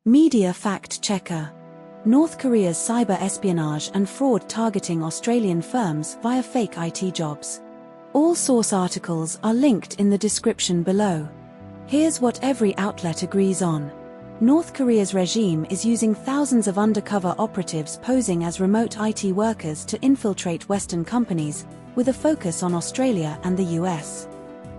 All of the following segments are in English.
Media fact-checker. North Korea's cyber espionage and fraud targeting Australian firms via fake IT jobs. All source articles are linked in the description below. Here's what every outlet agrees on. North Korea's regime is using thousands of undercover operatives posing as remote IT workers to infiltrate Western companies, with a focus on Australia and the US.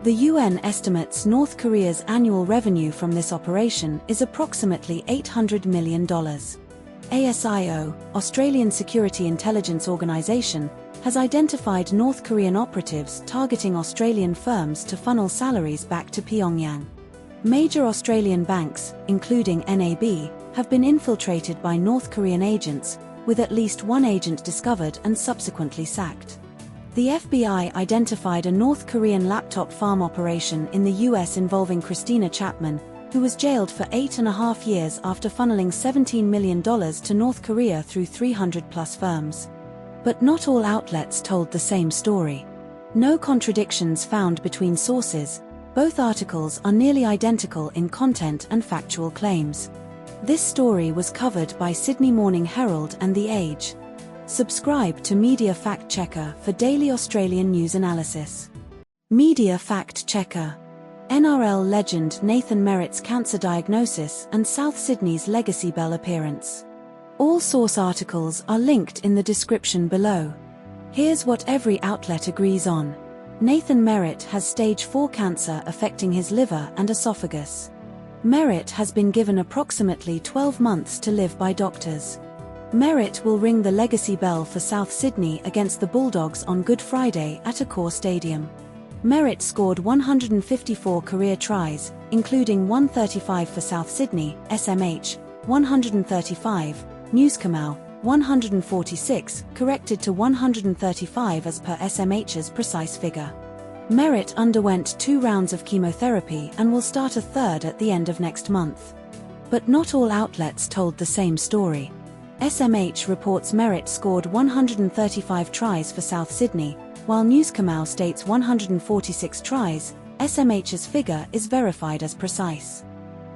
The UN estimates North Korea's annual revenue from this operation is approximately $800 million. ASIO, Australian Security Intelligence Organisation, has identified North Korean operatives targeting Australian firms to funnel salaries back to Pyongyang. Major Australian banks, including NAB, have been infiltrated by North Korean agents, with at least one agent discovered and subsequently sacked. The FBI identified a North Korean laptop farm operation in the US involving Christina Chapman, who was jailed for 8.5 years after funneling $17 million to North Korea through 300-plus firms. But not all outlets told the same story. No contradictions found between sources. Both articles are nearly identical in content and factual claims. This story was covered by Sydney Morning Herald and The Age. Subscribe to Media Fact Checker for daily Australian news analysis. Media Fact Checker. NRL legend Nathan Merritt's cancer diagnosis and South Sydney's Legacy Bell appearance. All source articles are linked in the description below. Here's what every outlet agrees on. Nathan Merritt has stage 4 cancer affecting his liver and esophagus. Merritt has been given approximately 12 months to live by doctors. Merritt will ring the Legacy Bell for South Sydney against the Bulldogs on Good Friday at Accor Stadium. Merritt scored 154 career tries, including 135 for South Sydney, SMH, 135, Newscomau, 146, corrected to 135 as per SMH's precise figure. Merritt underwent 2 rounds of chemotherapy and will start a third at the end of next month. But not all outlets told the same story. SMH reports Merritt scored 135 tries for South Sydney, while Newscomau states 146 tries. SMH's figure is verified as precise.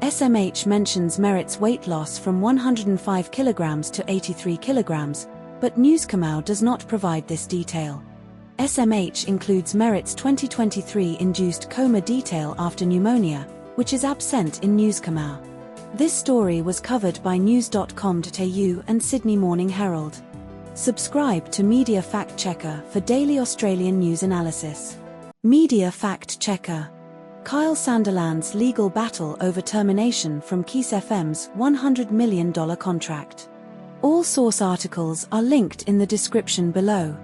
SMH mentions Merritt's weight loss from 105 kilograms to 83 kilograms, but Newscomau does not provide this detail. SMH includes Merritt's 2023 induced coma detail after pneumonia, which is absent in Newscomau. This story was covered by news.com.au and Sydney Morning Herald. Subscribe to Media Fact Checker for daily Australian news analysis. Media Fact Checker. Kyle Sandilands' legal battle over termination from KIIS FM's $100 million contract. All source articles are linked in the description below.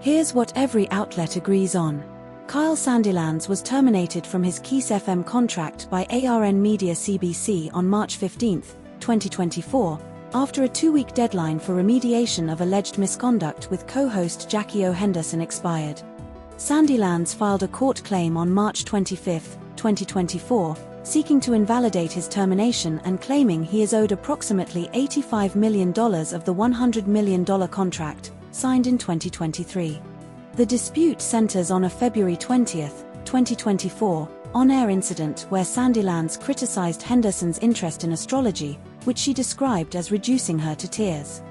Here's what every outlet agrees on. Kyle Sandilands was terminated from his KIIS FM contract by ARN Media CBC on March 15, 2024, after a 2-week deadline for remediation of alleged misconduct with co-host Jackie O. Henderson expired. Sandilands filed a court claim on March 25, 2024, seeking to invalidate his termination and claiming he is owed approximately $85 million of the $100 million contract, signed in 2023. The dispute centers on a February 20, 2024, on-air incident where Sandilands criticized Henderson's interest in astrology, which she described as reducing her to tears.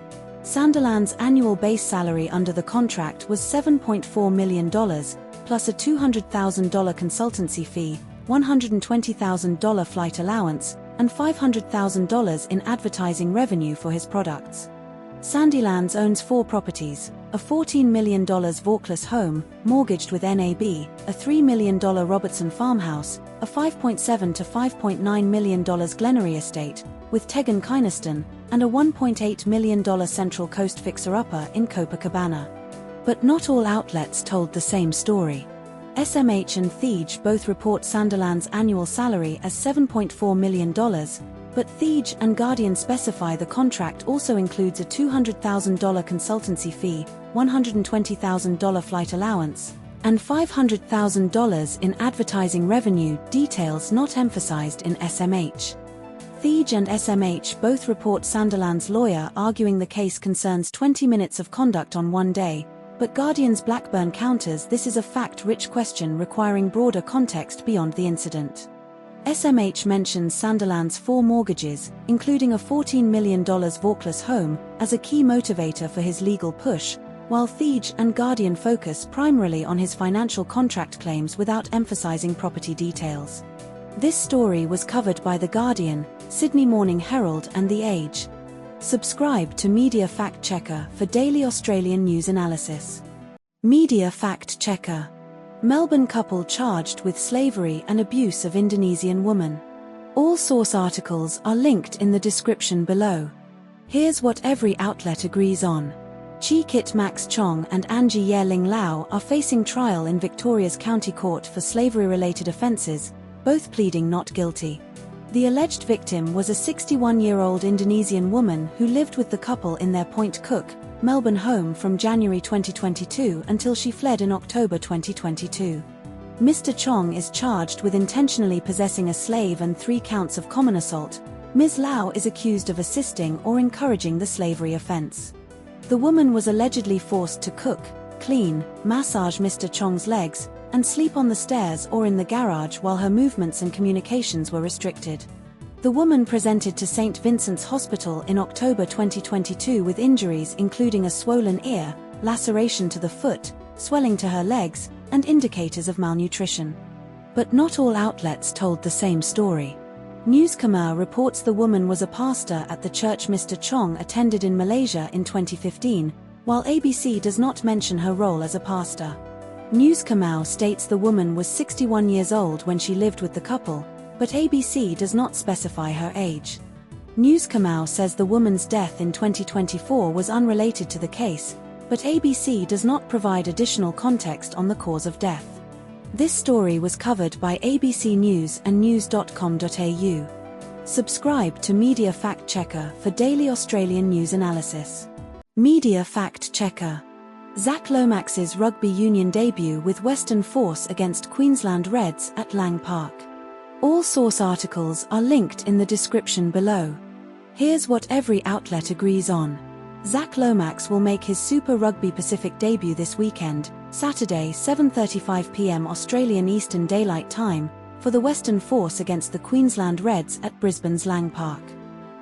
Sandilands' annual base salary under the contract was $7.4 million, plus a $200,000 consultancy fee, $120,000 flight allowance, and $500,000 in advertising revenue for his products. Sandilands owns 4 properties, a $14 million Vaucluse home, mortgaged with NAB, a $3 million Robertson farmhouse, a $5.7 to $5.9 million Glenery estate, with Tegan Kynaston, and a $1.8 million Central Coast fixer-upper in Copacabana. But not all outlets told the same story. SMH and Thiege both report Sandilands' annual salary as $7.4 million, but Thiege and Guardian specify the contract also includes a $200,000 consultancy fee, $120,000 flight allowance, and $500,000 in advertising revenue, details not emphasized in SMH. Thiege and SMH both report Sandilands' lawyer arguing the case concerns 20 minutes of conduct on one day, but Guardian's Blackburn counters this is a fact-rich question requiring broader context beyond the incident. SMH mentions Sandilands' 4 mortgages, including a $14 million Vaucluse home, as a key motivator for his legal push, while The and Guardian focus primarily on his financial contract claims without emphasizing property details. This story was covered by The Guardian, Sydney Morning Herald and The Age. Subscribe to Media Fact Checker for daily Australian news analysis. Media Fact Checker. Melbourne couple charged with slavery and abuse of Indonesian woman. All source articles are linked in the description below. Here's what every outlet agrees on. Chi Kit Max Chong and Angie Ye Ling Lau are facing trial in Victoria's County Court for slavery-related offences, both pleading not guilty. The alleged victim was a 61-year-old Indonesian woman who lived with the couple in their Point Cook, Melbourne home from January 2022 until she fled in October 2022. Mr. Chong is charged with intentionally possessing a slave and 3 counts of common assault. Ms. Lau is accused of assisting or encouraging the slavery offence. The woman was allegedly forced to cook, clean, massage Mr. Chong's legs, and sleep on the stairs or in the garage while her movements and communications were restricted. The woman presented to St. Vincent's Hospital in October 2022 with injuries including a swollen ear, laceration to the foot, swelling to her legs, and indicators of malnutrition. But not all outlets told the same story. News Khmer reports the woman was a pastor at the church Mr. Chong attended in Malaysia in 2015, while ABC does not mention her role as a pastor. News Khmer states the woman was 61 years old when she lived with the couple, but ABC does not specify her age. News Khmer says the woman's death in 2024 was unrelated to the case, but ABC does not provide additional context on the cause of death. This story was covered by ABC News and news.com.au. Subscribe to Media Fact Checker for daily Australian news analysis. Media Fact Checker. Zac Lomax's rugby union debut with Western Force against Queensland Reds at Lang Park. All source articles are linked in the description below. Here's what every outlet agrees on. Zac Lomax will make his Super Rugby Pacific debut this weekend, Saturday 7:35 p.m. Australian Eastern Daylight Time, for the Western Force against the Queensland Reds at Brisbane's Lang Park.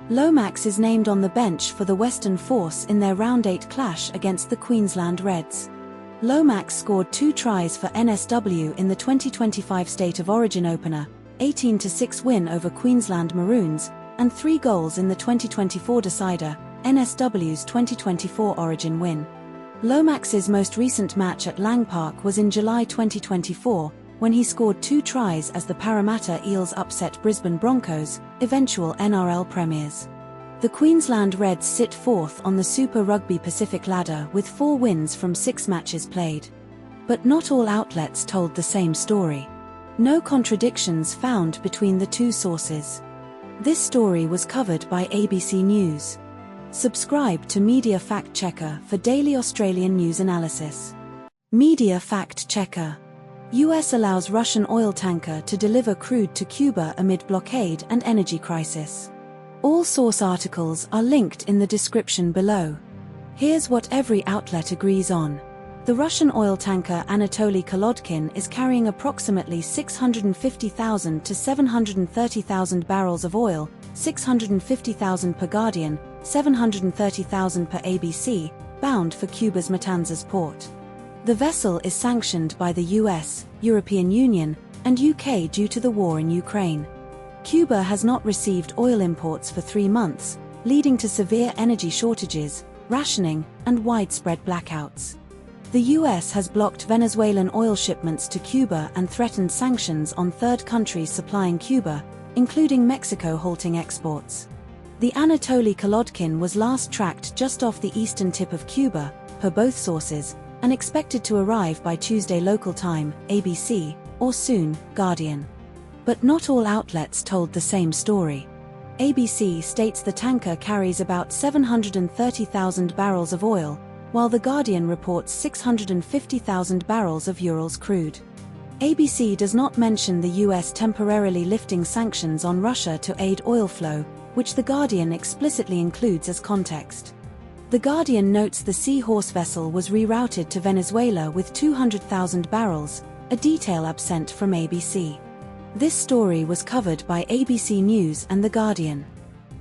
Lomax is named on the bench for the Western Force in their Round 8 clash against the Queensland Reds. Lomax scored 2 tries for NSW in the 2025 State of Origin opener, 18-6 win over Queensland Maroons, and 3 goals in the 2024 decider, NSW's 2024 Origin win. Lomax's most recent match at Lang Park was in July 2024, when he scored 2 tries as the Parramatta Eels upset Brisbane Broncos, eventual NRL premiers. The Queensland Reds sit 4th on the Super Rugby Pacific ladder with 4 wins from 6 matches played. But not all outlets told the same story. No contradictions found between the 2 sources. This story was covered by ABC News. Subscribe to Media Fact Checker for daily Australian news analysis. Media Fact Checker. US allows Russian oil tanker to deliver crude to Cuba amid blockade and energy crisis. All source articles are linked in the description below. Here's what every outlet agrees on. The Russian oil tanker Anatoly Kolodkin is carrying approximately 650,000 to 730,000 barrels of oil, 650,000 per Guardian, 730,000 per ABC, bound for Cuba's Matanzas port. The vessel is sanctioned by the US, European Union, and UK due to the war in Ukraine. Cuba has not received oil imports for 3 months, leading to severe energy shortages, rationing, and widespread blackouts. The US has blocked Venezuelan oil shipments to Cuba and threatened sanctions on 3rd countries supplying Cuba, including Mexico halting exports. The Anatoly Kolodkin was last tracked just off the eastern tip of Cuba, per both sources, and expected to arrive by Tuesday local time, ABC, or soon, Guardian. But not all outlets told the same story. ABC states the tanker carries about 730,000 barrels of oil, while The Guardian reports 650,000 barrels of Urals crude. ABC does not mention the US temporarily lifting sanctions on Russia to aid oil flow, which The Guardian explicitly includes as context. The Guardian notes the Seahorse vessel was rerouted to Venezuela with 200,000 barrels, a detail absent from ABC. This story was covered by ABC News and The Guardian.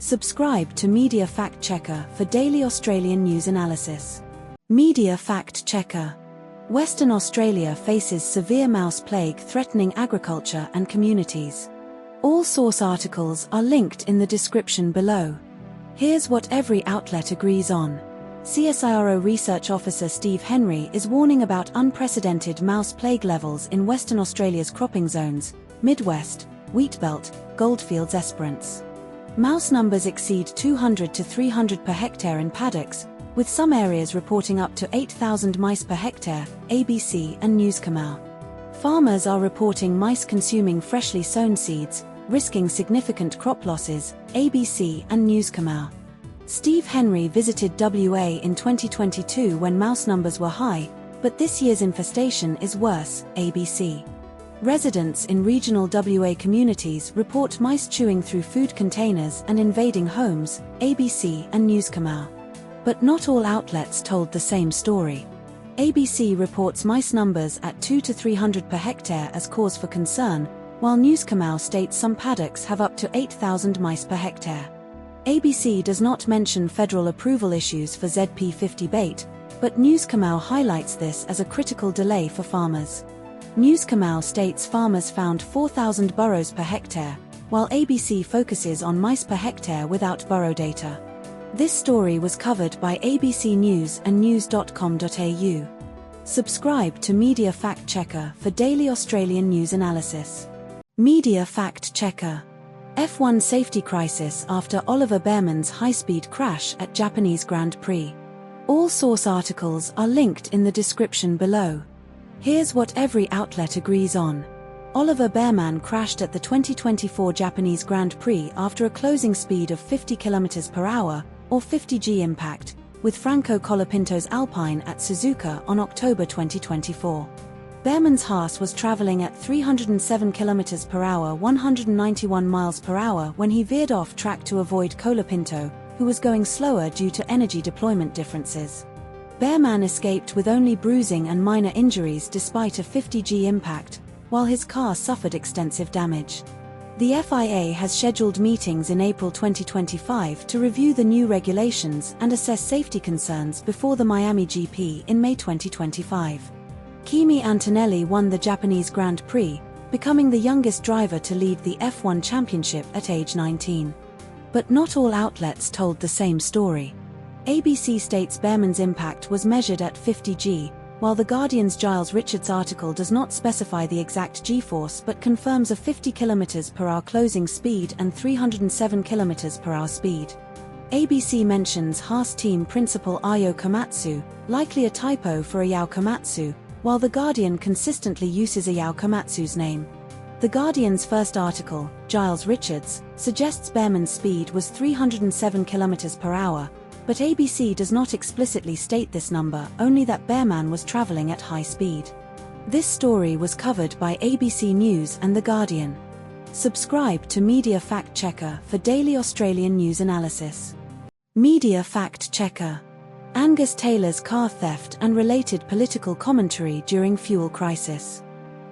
Subscribe to Media Fact Checker for daily Australian news analysis. Media Fact Checker. Western Australia faces severe mouse plague threatening agriculture and communities. All source articles are linked in the description below. Here's what every outlet agrees on. CSIRO Research Officer Steve Henry is warning about unprecedented mouse plague levels in Western Australia's cropping zones, Midwest, Wheatbelt, Goldfields Esperance. Mouse numbers exceed 200 to 300 per hectare in paddocks, with some areas reporting up to 8,000 mice per hectare, ABC and Newscamau. Farmers are reporting mice consuming freshly sown seeds, risking significant crop losses, ABC and Newscamau. Steve Henry visited WA in 2022 when mouse numbers were high, but this year's infestation is worse, ABC. Residents in regional WA communities report mice chewing through food containers and invading homes, ABC and Newscamau. But not all outlets told the same story. ABC reports mice numbers at 2 to 300 per hectare as cause for concern, while Newscamau states some paddocks have up to 8,000 mice per hectare. ABC does not mention federal approval issues for ZP50 bait, but Newscamau highlights this as a critical delay for farmers. Newscamau states farmers found 4,000 burrows per hectare, while ABC focuses on mice per hectare without burrow data. This story was covered by ABC News and news.com.au. Subscribe to Media Fact Checker for daily Australian news analysis. Media Fact Checker. F1 safety crisis after Oliver Bearman's high-speed crash at Japanese Grand Prix. All source articles are linked in the description below. Here's what every outlet agrees on. Oliver Bearman crashed at the 2024 Japanese Grand Prix after a closing speed of 50 km per hour, or 50G impact, with Franco Colapinto's Alpine at Suzuka on October 2024. Bearman's Haas was traveling at 307 km per hour 191 miles per hour when he veered off track to avoid Colapinto, who was going slower due to energy deployment differences. Bearman escaped with only bruising and minor injuries despite a 50G impact, while his car suffered extensive damage. The FIA has scheduled meetings in April 2025 to review the new regulations and assess safety concerns before the Miami GP in May 2025. Kimi Antonelli won the Japanese Grand Prix, becoming the youngest driver to lead the F1 championship at age 19. But not all outlets told the same story. ABC states Bearman's impact was measured at 50G, while The Guardian's Giles Richards article does not specify the exact G-force but confirms a 50 km per hour closing speed and 307 km per hour speed. ABC mentions Haas team principal Ayo Komatsu, likely a typo for Ayao Komatsu, while The Guardian consistently uses Ayao Komatsu's name. The Guardian's first article, Giles Richards, suggests Bearman's speed was 307 km per hour, but ABC does not explicitly state this number, only that Bearman was traveling at high speed. This story was covered by ABC News and The Guardian. Subscribe to Media Fact Checker for daily Australian news analysis. Media Fact Checker. Angus Taylor's car theft and related political commentary during fuel crisis.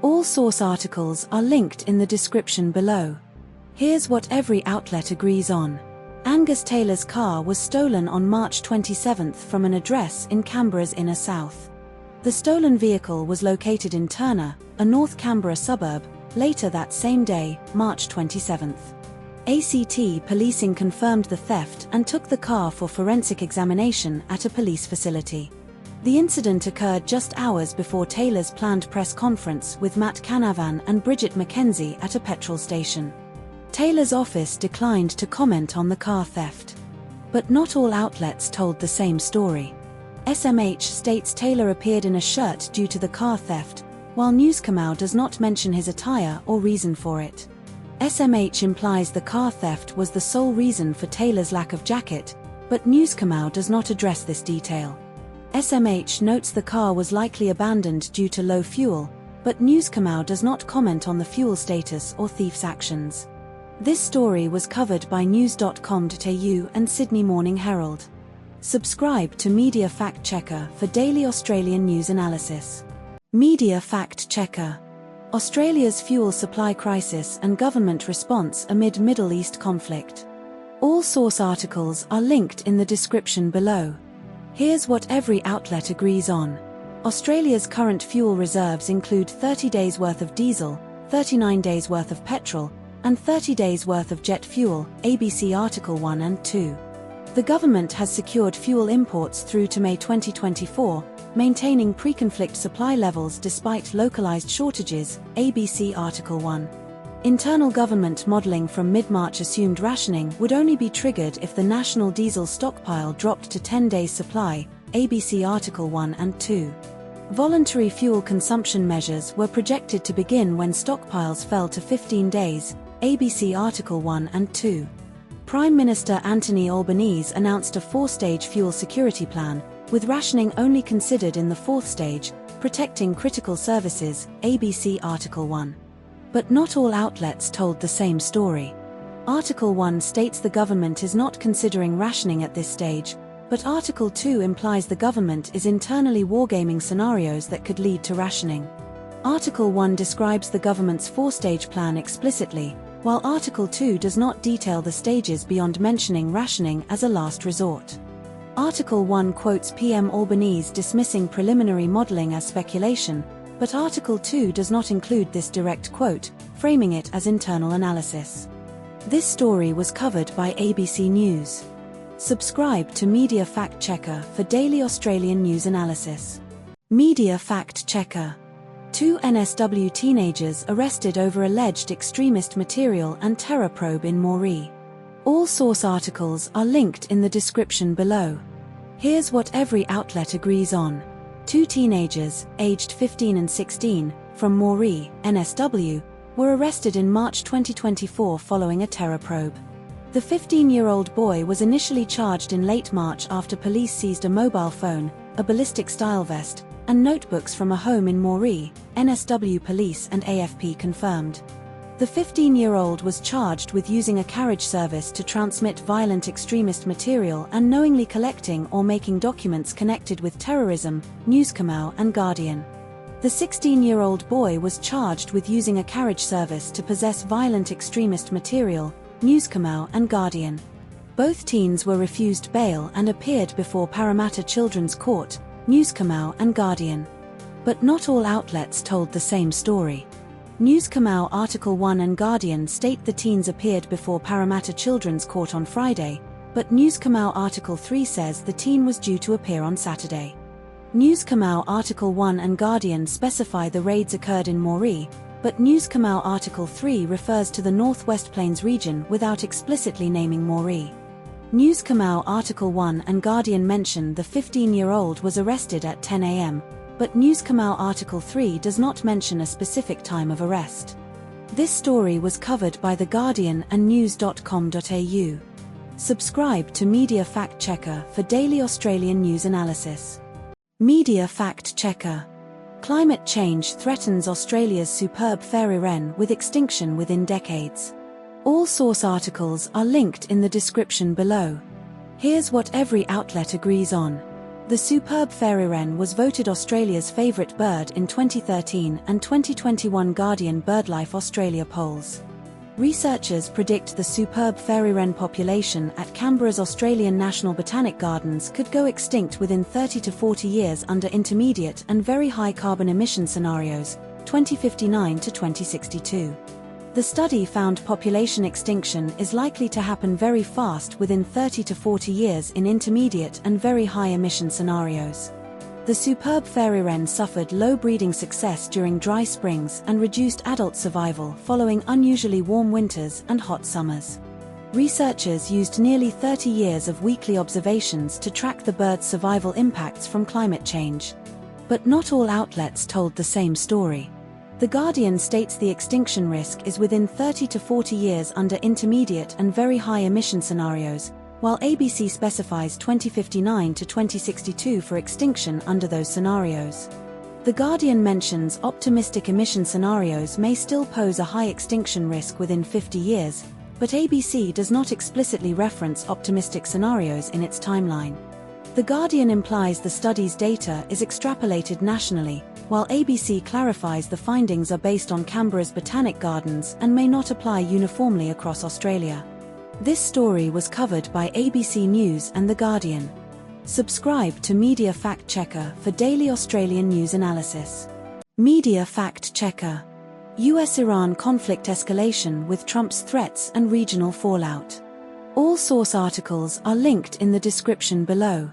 All source articles are linked in the description below. Here's what every outlet agrees on. Angus Taylor's car was stolen on March 27 from an address in Canberra's inner south. The stolen vehicle was located in Turner, a North Canberra suburb, later that same day, March 27. ACT policing confirmed the theft and took the car for forensic examination at a police facility. The incident occurred just hours before Taylor's planned press conference with Matt Canavan and Bridget McKenzie at a petrol station. Taylor's office declined to comment on the car theft. But not all outlets told the same story. SMH states Taylor appeared in a shirt due to the car theft, while Newscamau does not mention his attire or reason for it. SMH implies the car theft was the sole reason for Taylor's lack of jacket, but Newscamau does not address this detail. SMH notes the car was likely abandoned due to low fuel, but Newscamau does not comment on the fuel status or thief's actions. This story was covered by news.com.au and Sydney Morning Herald. Subscribe to Media Fact Checker for daily Australian news analysis. Media Fact Checker. Australia's fuel supply crisis and government response amid Middle East conflict. All source articles are linked in the description below. Here's what every outlet agrees on. Australia's current fuel reserves include 30 days worth of diesel, 39 days worth of petrol, and 30 days worth of jet fuel, ABC Article 1 and 2. The government has secured fuel imports through to May 2024, maintaining pre-conflict supply levels despite localized shortages, ABC Article 1. Internal government modelling from mid-March assumed rationing would only be triggered if the national diesel stockpile dropped to 10 days supply, ABC Article 1 and 2. Voluntary fuel consumption measures were projected to begin when stockpiles fell to 15 days, ABC Article 1 and 2. Prime Minister Anthony Albanese announced a 4-stage fuel security plan, with rationing only considered in the 4th stage, protecting critical services, ABC Article 1. But not all outlets told the same story. Article 1 states the government is not considering rationing at this stage, but Article 2 implies the government is internally wargaming scenarios that could lead to rationing. Article 1 describes the government's 4-stage plan explicitly, while Article 2 does not detail the stages beyond mentioning rationing as a last resort. Article 1 quotes PM Albanese dismissing preliminary modelling as speculation, but Article 2 does not include this direct quote, framing it as internal analysis. This story was covered by ABC News. Subscribe to Media Fact Checker for daily Australian news analysis. Media Fact Checker. 2 NSW teenagers arrested over alleged extremist material and terror probe in Moree. All source articles are linked in the description below. Here's what every outlet agrees on. 2 teenagers, aged 15 and 16, from Moree, NSW, were arrested in March 2024 following a terror probe. The 15-year-old boy was initially charged in late March after police seized a mobile phone, a ballistic-style vest, and notebooks from a home in Moree, NSW police and AFP confirmed. The 15-year-old was charged with using a carriage service to transmit violent extremist material and knowingly collecting or making documents connected with terrorism, News Kamau and Guardian. The 16-year-old boy was charged with using a carriage service to possess violent extremist material, News Kamau and Guardian. Both teens were refused bail and appeared before Parramatta Children's Court, News Kamau and Guardian. But not all outlets told the same story. News Kamau Article 1 and Guardian state the teens appeared before Parramatta Children's Court on Friday, but News Kamau Article 3 says the teen was due to appear on Saturday. News Kamau Article 1 and Guardian specify the raids occurred in Moree, but News Kamau Article 3 refers to the North West Plains region without explicitly naming Moree. News Kamau Article 1 and Guardian mention the 15-year-old was arrested at 10 a.m., but News Kamau Article 3 does not mention a specific time of arrest. This story was covered by The Guardian and news.com.au. Subscribe to Media Fact Checker for daily Australian news analysis. Media Fact Checker. Climate change threatens Australia's superb fairy wren with extinction within decades. All source articles are linked in the description below. Here's what every outlet agrees on. The superb fairy wren was voted Australia's favourite bird in 2013 and 2021 Guardian BirdLife Australia polls. Researchers predict the superb fairy wren population at Canberra's Australian National Botanic Gardens could go extinct within 30 to 40 years under intermediate and very high carbon emission scenarios, 2059 to 2062. The study found population extinction is likely to happen very fast within 30 to 40 years in intermediate and very high emission scenarios. The superb fairy wren suffered low breeding success during dry springs and reduced adult survival following unusually warm winters and hot summers. Researchers used nearly 30 years of weekly observations to track the bird's survival impacts from climate change. But not all outlets told the same story. The Guardian states the extinction risk is within 30 to 40 years under intermediate and very high emission scenarios, while ABC specifies 2059 to 2062 for extinction under those scenarios. The Guardian mentions optimistic emission scenarios may still pose a high extinction risk within 50 years, but ABC does not explicitly reference optimistic scenarios in its timeline. The Guardian implies the study's data is extrapolated nationally, while ABC clarifies the findings are based on Canberra's botanic gardens and may not apply uniformly across Australia. This story was covered by ABC News and The Guardian. Subscribe to Media Fact Checker for daily Australian news analysis. Media Fact Checker. US-Iran conflict escalation with Trump's threats and regional fallout. All source articles are linked in the description below.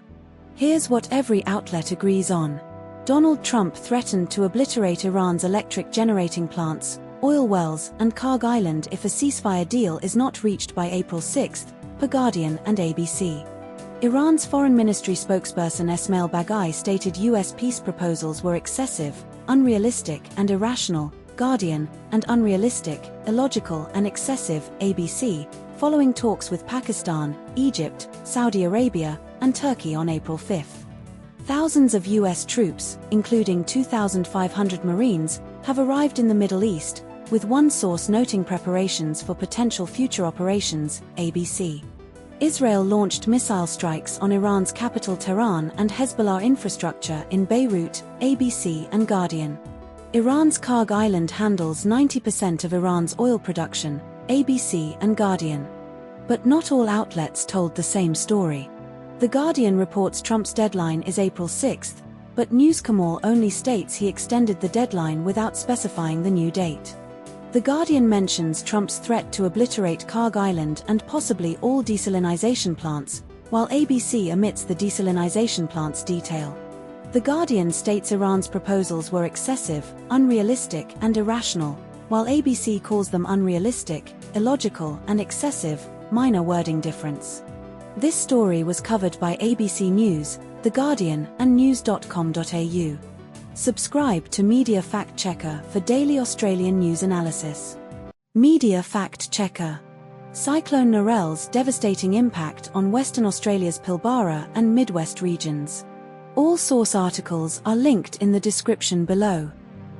Here's what every outlet agrees on. Donald Trump threatened to obliterate Iran's electric generating plants, oil wells, and Karg Island if a ceasefire deal is not reached by April 6, per Guardian and ABC. Iran's Foreign Ministry spokesperson Esmail Baghaei stated US peace proposals were excessive, unrealistic and irrational, Guardian, and unrealistic, illogical and excessive, ABC, following talks with Pakistan, Egypt, Saudi Arabia, and Turkey on April 5. Thousands of US troops, including 2,500 Marines, have arrived in the Middle East, with one source noting preparations for potential future operations, ABC. Israel launched missile strikes on Iran's capital Tehran and Hezbollah infrastructure in Beirut, ABC and Guardian. Iran's Karg Island handles 90% of Iran's oil production, ABC and Guardian. But not all outlets told the same story. The Guardian reports Trump's deadline is April 6, but News Kamal only states he extended the deadline without specifying the new date. The Guardian mentions Trump's threat to obliterate Karg Island and possibly all desalinization plants, while ABC omits the desalinization plants detail. The Guardian states Iran's proposals were excessive, unrealistic and irrational, while ABC calls them unrealistic, illogical and excessive, minor wording difference. This story was covered by ABC News, The Guardian and news.com.au. Subscribe to Media Fact Checker for daily Australian news analysis. Media Fact Checker. Cyclone Narelle's devastating impact on Western Australia's Pilbara and Midwest regions. All source articles are linked in the description below.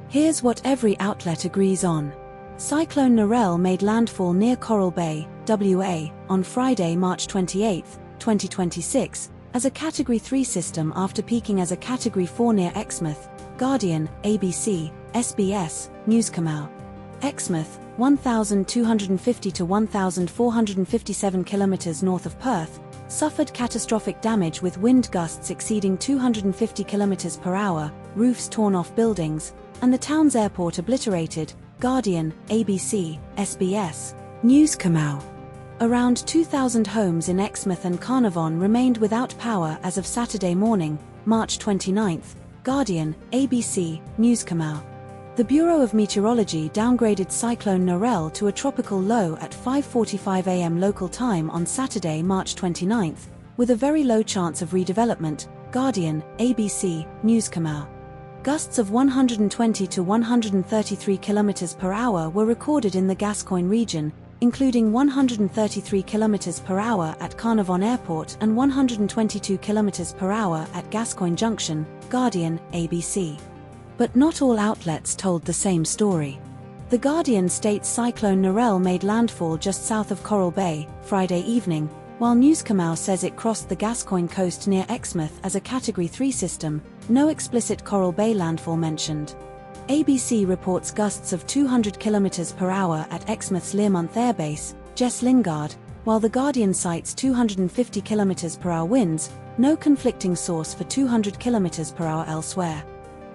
Here's what every outlet agrees on. Cyclone Narelle made landfall near Coral Bay, WA, on Friday, March 28, 2026, as a Category 3 system after peaking as a Category 4 near Exmouth, Guardian, ABC, SBS, News Kamal. Exmouth, 1,250 to 1,457 kilometers north of Perth, suffered catastrophic damage with wind gusts exceeding 250 kilometers per hour, roofs torn off buildings, and the town's airport obliterated, Guardian, ABC, SBS, News Kamal. Around 2,000 homes in Exmouth and Carnarvon remained without power as of Saturday morning, March 29, Guardian, ABC, News Kamal. The Bureau of Meteorology downgraded Cyclone Narelle to a tropical low at 5:45 a.m. local time on Saturday, March 29, with a very low chance of redevelopment, Guardian, ABC, News Kamal. Gusts of 120 to 133 km per hour were recorded in the Gascoyne region, including 133 km per hour at Carnarvon Airport and 122 km per hour at Gascoyne Junction, Guardian, ABC. But not all outlets told the same story. The Guardian states Cyclone Narelle made landfall just south of Coral Bay, Friday evening, while News Kamal says it crossed the Gascoyne coast near Exmouth as a Category 3 system, no explicit Coral Bay landfall mentioned. ABC reports gusts of 200 km per hour at Exmouth's Learmonth Airbase, Jess Lingard, while The Guardian cites 250 km per hour winds, no conflicting source for 200 km per hour elsewhere.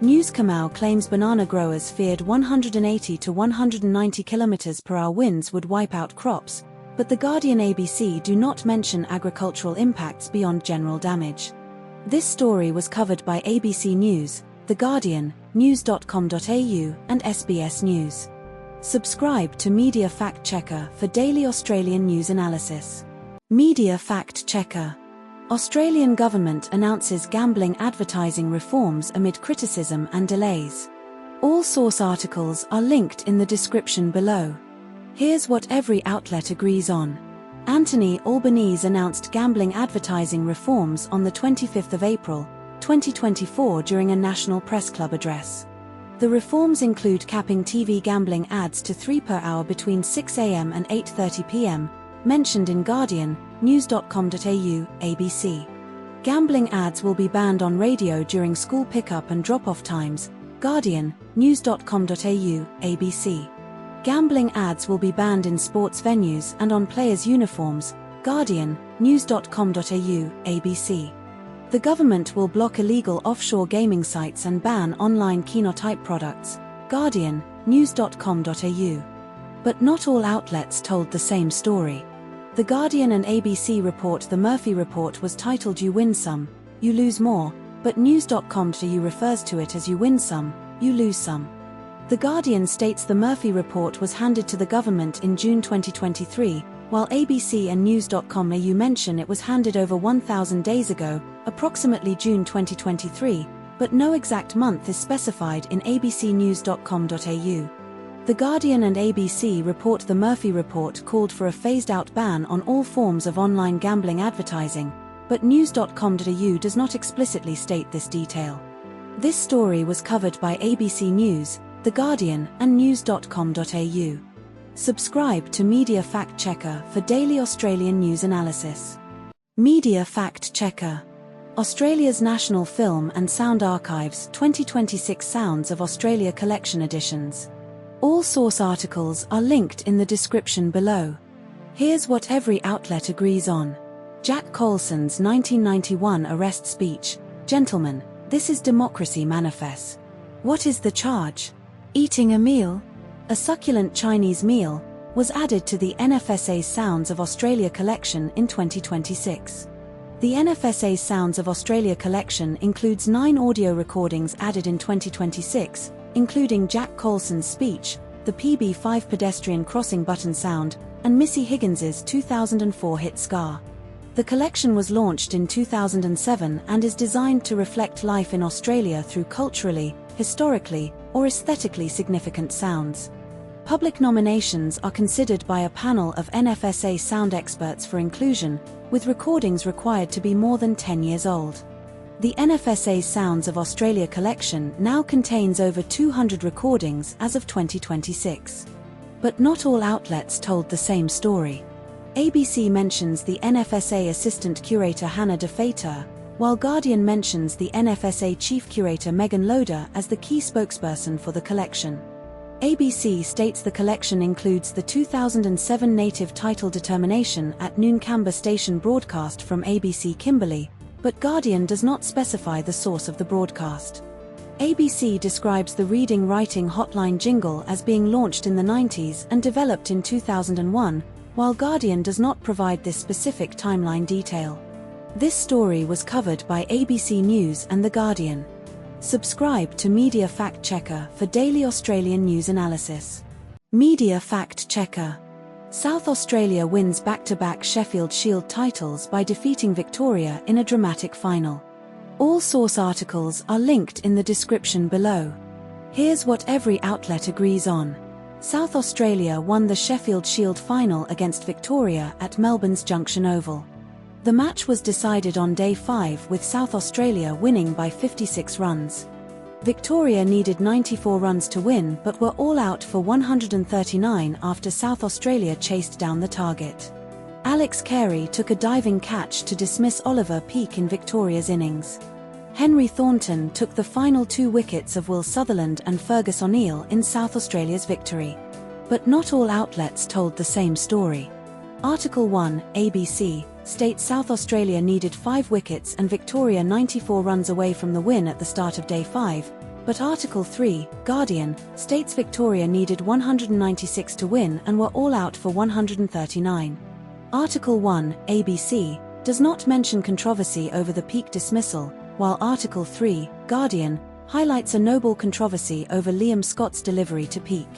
News Kamal claims banana growers feared 180 to 190 km per hour winds would wipe out crops, but The Guardian ABC do not mention agricultural impacts beyond general damage. This story was covered by ABC News, The Guardian, news.com.au and SBS News. Subscribe to Media Fact Checker for daily Australian news analysis. Media Fact Checker. Australian government announces gambling advertising reforms amid criticism and delays. All source articles are linked in the description below. Here's what every outlet agrees on. Anthony Albanese announced gambling advertising reforms on the 25th of April, 2024 during a National Press Club address. The reforms include capping TV gambling ads to 3 per hour between 6 a.m. and 8:30 p.m., mentioned in Guardian, news.com.au, ABC. Gambling ads will be banned on radio during school pickup and drop-off times. Guardian, news.com.au, ABC. Gambling ads will be banned in sports venues and on players' uniforms. Guardian, news.com.au, ABC. The government will block illegal offshore gaming sites and ban online Kino-type products. Guardian, news.com.au. But not all outlets told the same story. The Guardian and ABC report the Murphy Report was titled You Win Some, You Lose More, but news.com.au refers to it as You Win Some, You Lose Some. The Guardian states the Murphy Report was handed to the government in June 2023, while ABC and news.com.au mention it was handed over 1,000 days ago, approximately June 2023, but no exact month is specified in abcnews.com.au. The Guardian and ABC report the Murphy Report called for a phased-out ban on all forms of online gambling advertising, but news.com.au does not explicitly state this detail. This story was covered by ABC News, The Guardian, and news.com.au. Subscribe to Media Fact Checker for daily Australian news analysis. Media Fact Checker. Australia's National Film and Sound Archives 2026 Sounds of Australia Collection Editions. All source articles are linked in the description below. Here's what every outlet agrees on. Jack Colson's 1991 arrest speech. Gentlemen, this is democracy manifest. What is the charge? Eating a meal? A succulent Chinese meal was added to the NFSA's Sounds of Australia collection in 2026. The NFSA's Sounds of Australia collection includes 9 audio recordings added in 2026, including Jack Colson's speech, the PB5 pedestrian crossing button sound, and Missy Higgins's 2004 hit Scar. The collection was launched in 2007 and is designed to reflect life in Australia through culturally, historically, or aesthetically significant sounds. Public nominations are considered by a panel of NFSA sound experts for inclusion, with recordings required to be more than 10 years old. The NFSA's Sounds of Australia collection now contains over 200 recordings as of 2026. But not all outlets told the same story. ABC mentions the NFSA Assistant Curator Hannah de Fater, while Guardian mentions the NFSA Chief Curator Megan Loader as the key spokesperson for the collection. ABC states the collection includes the 2007 native title determination at Noonkamba Station broadcast from ABC Kimberley, but Guardian does not specify the source of the broadcast. ABC describes the reading-writing hotline jingle as being launched in the 90s and developed in 2001, while Guardian does not provide this specific timeline detail. This story was covered by ABC News and The Guardian. Subscribe to Media Fact Checker for daily Australian news analysis. Media Fact Checker. South Australia wins back-to-back Sheffield Shield titles by defeating Victoria in a dramatic final. All source articles are linked in the description below. Here's what every outlet agrees on. South Australia won the Sheffield Shield final against Victoria at Melbourne's Junction Oval. The match was decided on day 5 with South Australia winning by 56 runs. Victoria needed 94 runs to win but were all out for 139 after South Australia chased down the target. Alex Carey took a diving catch to dismiss Oliver Peak in Victoria's innings. Henry Thornton took the final 2 wickets of Will Sutherland and Fergus O'Neill in South Australia's victory. But not all outlets told the same story. Article 1, ABC, states South Australia needed 5 wickets and Victoria 94 runs away from the win at the start of day 5, but Article 3, Guardian, states Victoria needed 196 to win and were all out for 139. Article 1, ABC, does not mention controversy over the Peak dismissal, while Article 3, Guardian, highlights a noble controversy over Liam Scott's delivery to Peak.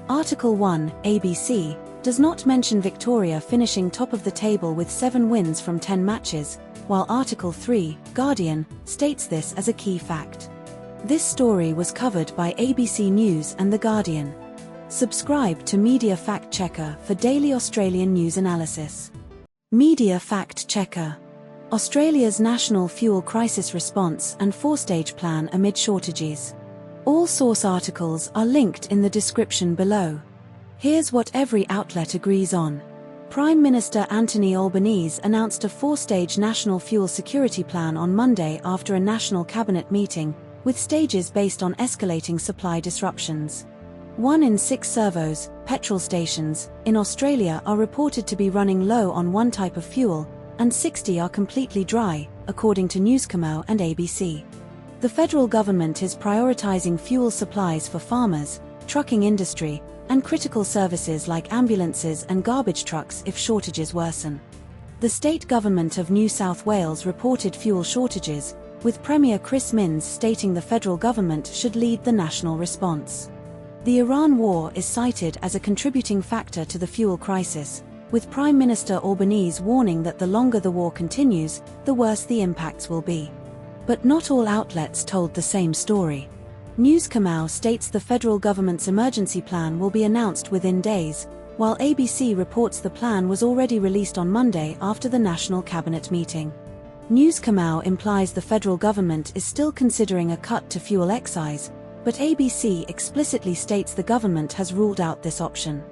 Article 1, ABC, does not mention Victoria finishing top of the table with 7 wins from 10 matches, while Article 3, Guardian, states this as a key fact. This story was covered by ABC News and The Guardian. Subscribe to Media Fact Checker for daily Australian news analysis. Media Fact Checker. Australia's National Fuel Crisis Response and 4-stage plan amid shortages. All source articles are linked in the description below. Here's what every outlet agrees on. Prime Minister Anthony Albanese announced a four-stage national fuel security plan on Monday after a national cabinet meeting, with stages based on escalating supply disruptions. 1 in 6 servos, petrol stations, in Australia are reported to be running low on one type of fuel, and 60 are completely dry, according to Newscomer and ABC. The federal government is prioritising fuel supplies for farmers, trucking industry, and critical services like ambulances and garbage trucks if shortages worsen. The state government of New South Wales reported fuel shortages, with Premier Chris Minns stating the federal government should lead the national response. The Iran war is cited as a contributing factor to the fuel crisis, with Prime Minister Albanese warning that the longer the war continues, the worse the impacts will be. But not all outlets told the same story. Newscomer states the federal government's emergency plan will be announced within days, while ABC reports the plan was already released on Monday after the national cabinet meeting. Newscomer implies the federal government is still considering a cut to fuel excise, but ABC explicitly states the government has ruled out this option.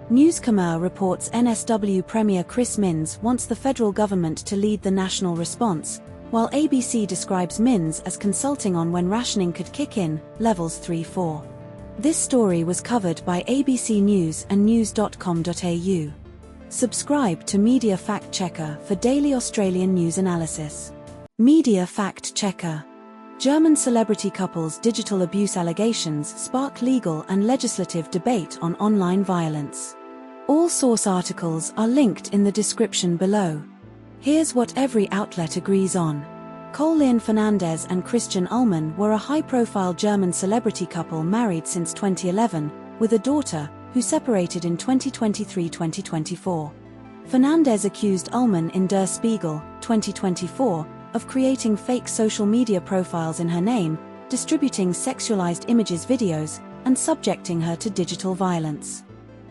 Newscomer reports NSW Premier Chris Minns wants the federal government to lead the national response, while ABC describes Minns as consulting on when rationing could kick in, levels 3-4. This story was covered by ABC News and news.com.au. Subscribe to Media Fact Checker for daily Australian news analysis. Media Fact Checker. German celebrity couples' digital abuse allegations spark legal and legislative debate on online violence. All source articles are linked in the description below. Here's what every outlet agrees on. Colin Fernandez and Christian Ullmann were a high-profile German celebrity couple married since 2011, with a daughter, who separated in 2023-2024. Fernandez accused Ullmann in Der Spiegel, 2024, of creating fake social media profiles in her name, distributing sexualized images, videos, and subjecting her to digital violence.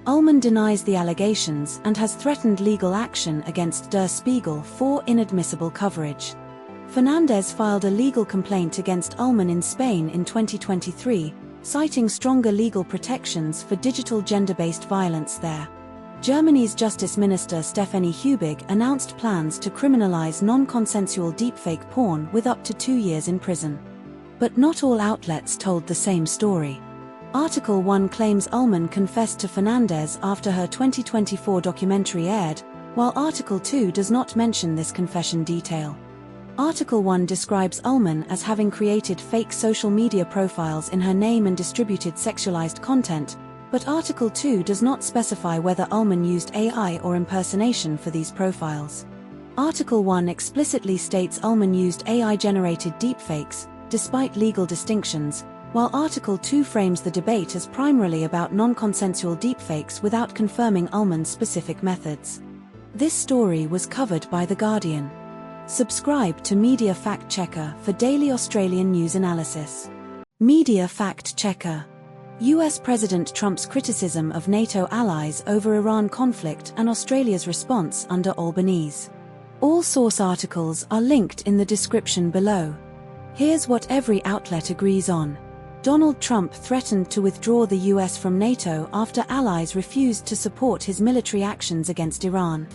Ullmann denies the allegations and has threatened legal action against Der Spiegel for inadmissible coverage. Fernandez filed a legal complaint against Ullmann in Spain in 2023, citing stronger legal protections for digital gender-based violence there. Germany's Justice Minister Stephanie Hubig announced plans to criminalize non-consensual deepfake porn with up to 2 years in prison. But not all outlets told the same story. Article 1 claims Ullmann confessed to Fernandez after her 2024 documentary aired, while Article 2 does not mention this confession detail. Article 1 describes Ullmann as having created fake social media profiles in her name and distributed sexualized content, but Article 2 does not specify whether Ullmann used AI or impersonation for these profiles. Article 1 explicitly states Ullmann used AI-generated deepfakes, despite legal distinctions, while Article 2 frames the debate as primarily about non-consensual deepfakes without confirming Ullmann's specific methods. This story was covered by The Guardian. Subscribe to Media Fact Checker for daily Australian news analysis. Media Fact Checker. US President Trump's criticism of NATO allies over Iran conflict and Australia's response under Albanese. All source articles are linked in the description below. Here's what every outlet agrees on. Donald Trump threatened to withdraw the US from NATO after allies refused to support his military actions against Iran.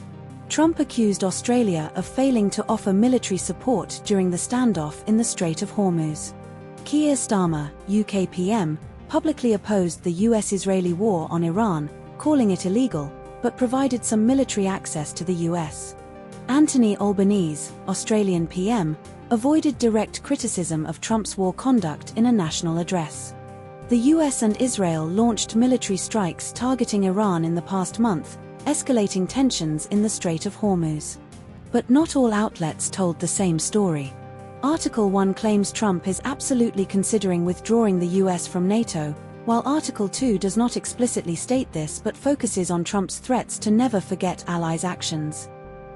Trump accused Australia of failing to offer military support during the standoff in the Strait of Hormuz. Keir Starmer, UK PM, publicly opposed the US-Israeli war on Iran, calling it illegal, but provided some military access to the US. Anthony Albanese, Australian PM, avoided direct criticism of Trump's war conduct in a national address. The US and Israel launched military strikes targeting Iran in the past month, escalating tensions in the Strait of Hormuz. But not all outlets told the same story. Article 1 claims Trump is absolutely considering withdrawing the US from NATO, while Article 2 does not explicitly state this but focuses on Trump's threats to never forget allies' actions.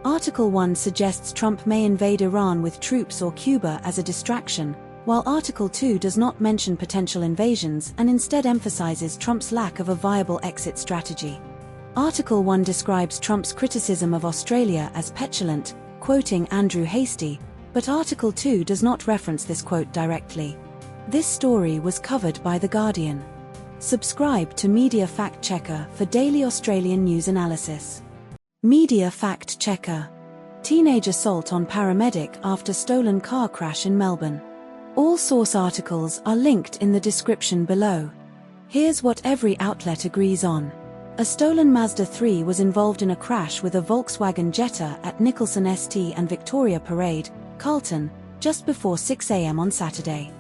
Article 1 suggests Trump may invade Iran with troops or Cuba as a distraction, while Article 2 does not mention potential invasions and instead emphasizes Trump's lack of a viable exit strategy. Article 1 describes Trump's criticism of Australia as petulant, quoting Andrew Hastie, but Article 2 does not reference this quote directly. This story was covered by The Guardian. Subscribe to Media Fact Checker for daily Australian news analysis. Media fact checker. Teenage assault on paramedic after stolen car crash in Melbourne. All source articles are linked in the description below. Here's what every outlet agrees on. A stolen Mazda 3 was involved in a crash with a Volkswagen Jetta at Nicholson St and Victoria Parade, Carlton, just before 6 a.m. on Saturday.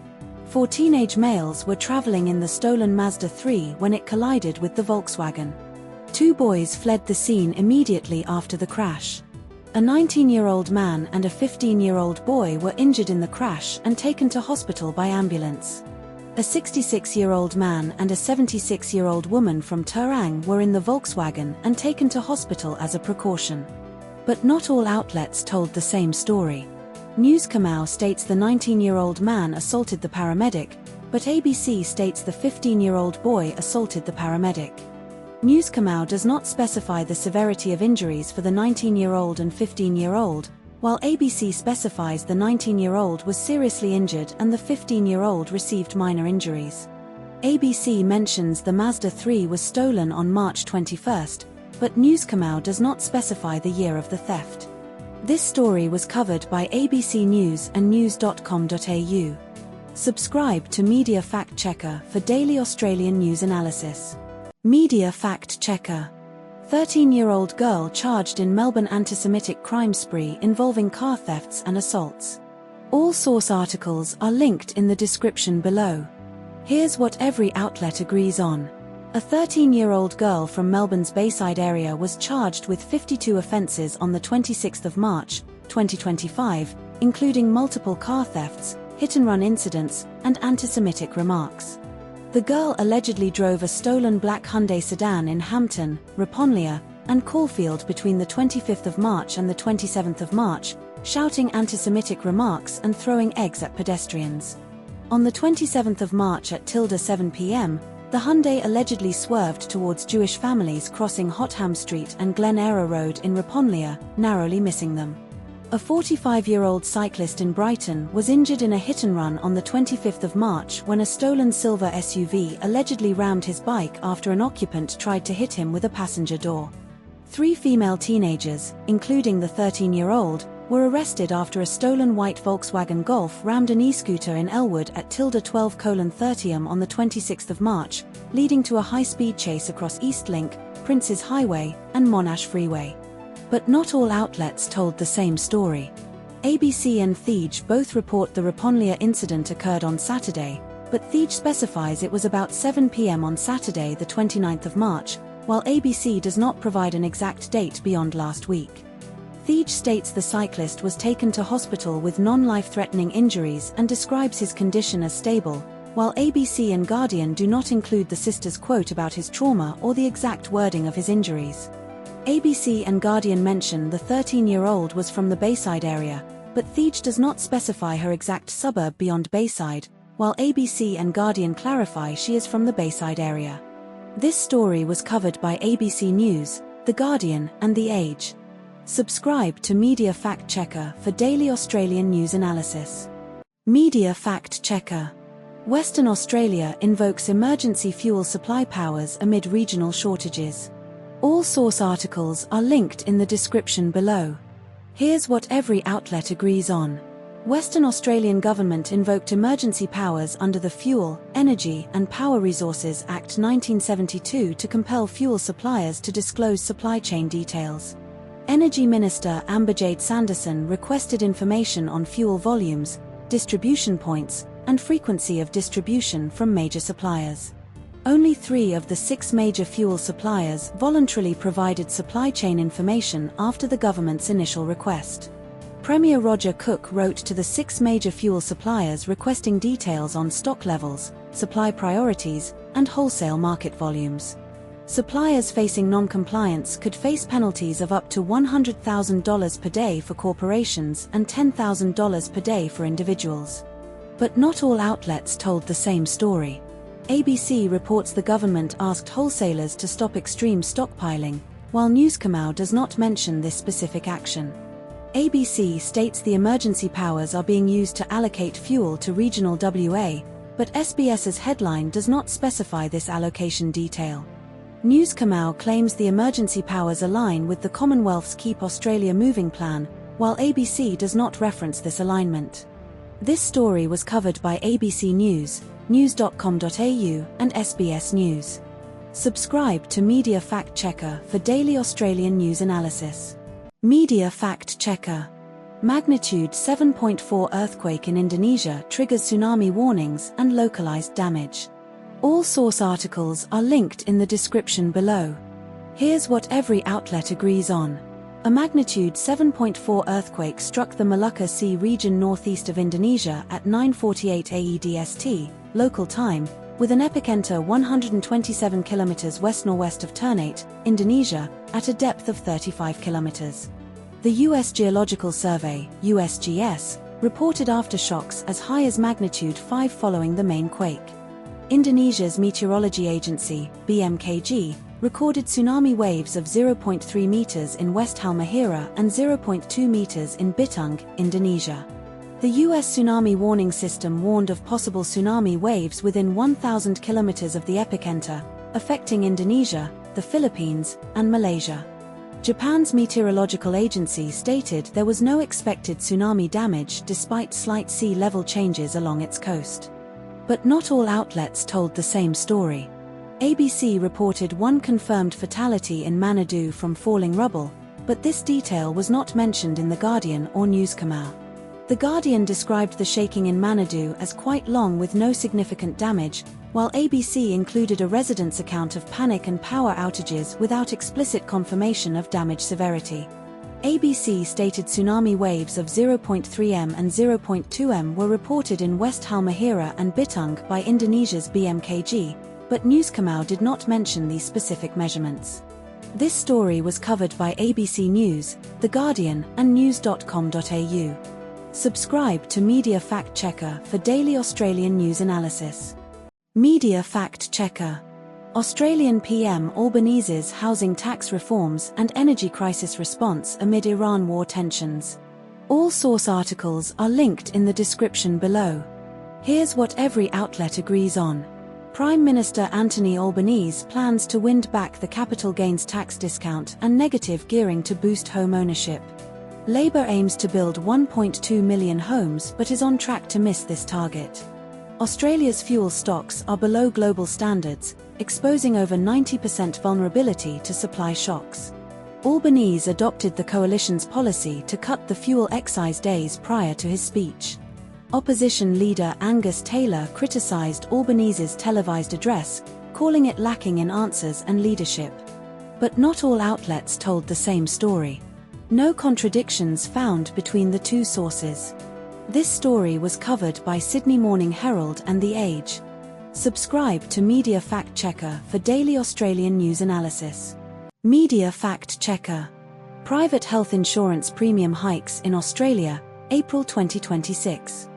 4 teenage males were traveling in the stolen Mazda 3 when it collided with the Volkswagen. 2 boys fled the scene immediately after the crash. A 19-year-old man and a 15-year-old boy were injured in the crash and taken to hospital by ambulance. A 66-year-old man and a 76-year-old woman from Terang were in the Volkswagen and taken to hospital as a precaution. But not all outlets told the same story. News Kamau states the 19-year-old man assaulted the paramedic, but ABC states the 15-year-old boy assaulted the paramedic. News Kamau does not specify the severity of injuries for the 19-year-old and 15-year-old, while ABC specifies the 19-year-old was seriously injured and the 15-year-old received minor injuries. ABC mentions the Mazda 3 was stolen on March 21, but News Kamau does not specify the year of the theft. This story was covered by ABC News and news.com.au. Subscribe to Media Fact Checker for daily Australian news analysis. Media Fact Checker. 13-year-old girl charged in Melbourne anti-Semitic crime spree involving car thefts and assaults. All source articles are linked in the description below. Here's what every outlet agrees on. A 13-year-old girl from Melbourne's Bayside area was charged with 52 offences on the 26th of March, 2025, including multiple car thefts, hit-and-run incidents, and anti-Semitic remarks. The girl allegedly drove a stolen black Hyundai sedan in Hampton, Rupponlea, and Caulfield between the 25th of March and the 27th of March, shouting anti-Semitic remarks and throwing eggs at pedestrians. On the 27th of March at 7 p.m, the Hyundai allegedly swerved towards Jewish families crossing Hotham Street and Glen Era Road in Rupponlea, narrowly missing them. A 45-year-old cyclist in Brighton was injured in a hit-and-run on the 25th of March when a stolen silver SUV allegedly rammed his bike after an occupant tried to hit him with a passenger door. 3 female teenagers, including the 13-year-old, were arrested after a stolen white Volkswagen Golf rammed an e-scooter in Elwood at 12:30 on the 26th of March, leading to a high-speed chase across Eastlink, Princes Highway, and Monash Freeway. But not all outlets told the same story. ABC and Theej both report the Rupponlea incident occurred on Saturday, but Theej specifies it was about 7 p.m. on Saturday the 29th of March, while ABC does not provide an exact date beyond last week. Theej states the cyclist was taken to hospital with non-life-threatening injuries and describes his condition as stable, while ABC and Guardian do not include the sister's quote about his trauma or the exact wording of his injuries. ABC and Guardian mention the 13-year-old was from the Bayside area, but Theej does not specify her exact suburb beyond Bayside, while ABC and Guardian clarify she is from the Bayside area. This story was covered by ABC News, The Guardian, and The Age. Subscribe to Media Fact Checker for daily Australian news analysis. Media Fact Checker. Western Australia invokes emergency fuel supply powers amid regional shortages. All source articles are linked in the description below. Here's what every outlet agrees on. Western Australian government invoked emergency powers under the Fuel, Energy and Power Resources Act 1972 to compel fuel suppliers to disclose supply chain details. Energy Minister Amberjade Sanderson requested information on fuel volumes, distribution points, and frequency of distribution from major suppliers. Only 3 of the 6 major fuel suppliers voluntarily provided supply chain information after the government's initial request. Premier Roger Cook wrote to the 6 major fuel suppliers requesting details on stock levels, supply priorities, and wholesale market volumes. Suppliers facing non-compliance could face penalties of up to $100,000 per day for corporations and $10,000 per day for individuals. But not all outlets told the same story. ABC reports the government asked wholesalers to stop extreme stockpiling, while News Kamau does not mention this specific action. ABC states the emergency powers are being used to allocate fuel to regional WA, but SBS's headline does not specify this allocation detail. News Kamau claims the emergency powers align with the Commonwealth's Keep Australia Moving plan, while ABC does not reference this alignment. This story was covered by ABC News, news.com.au, and SBS News. Subscribe to Media Fact Checker for daily Australian news analysis. Media Fact Checker. Magnitude 7.4 earthquake in Indonesia triggers tsunami warnings and localized damage. All source articles are linked in the description below. Here's what every outlet agrees on. A magnitude 7.4 earthquake struck the Molucca Sea region northeast of Indonesia at 9:48 AEDST, local time, with an epicenter 127 km west-northwest of Ternate, Indonesia, at a depth of 35 km. The U.S. Geological Survey, USGS, reported aftershocks as high as magnitude 5 following the main quake. Indonesia's meteorology agency, BMKG, recorded tsunami waves of 0.3 meters in West Halmahera and 0.2 meters in Bitung, Indonesia. The U.S. tsunami warning system warned of possible tsunami waves within 1,000 kilometers of the epicenter, affecting Indonesia, the Philippines, and Malaysia. Japan's meteorological agency stated there was no expected tsunami damage despite slight sea level changes along its coast. But not all outlets told the same story. ABC reported one confirmed fatality in Manado from falling rubble, but this detail was not mentioned in The Guardian or News Kamau. The Guardian described the shaking in Manado as quite long with no significant damage, while ABC included a resident's account of panic and power outages without explicit confirmation of damage severity. ABC stated tsunami waves of 0.3 m and 0.2 m were reported in West Halmahera and Bitung by Indonesia's BMKG, but News Kamau did not mention these specific measurements. This story was covered by ABC News, The Guardian, and news.com.au. Subscribe to Media Fact Checker for daily Australian news analysis. Media Fact Checker. Australian PM Albanese's housing tax reforms and energy crisis response amid Iran war tensions. All source articles are linked in the description below. Here's what every outlet agrees on. Prime Minister Anthony Albanese plans to wind back the capital gains tax discount and negative gearing to boost home ownership. Labour aims to build 1.2 million homes but is on track to miss this target. Australia's fuel stocks are below global standards, exposing over 90% vulnerability to supply shocks. Albanese adopted the coalition's policy to cut the fuel excise days prior to his speech. Opposition leader Angus Taylor criticised Albanese's televised address, calling it lacking in answers and leadership. But not all outlets told the same story. No contradictions found between the two sources. This story was covered by Sydney Morning Herald and The Age. Subscribe to Media Fact Checker for daily Australian news analysis. Media Fact Checker. Private health insurance premium hikes in Australia, April 2026.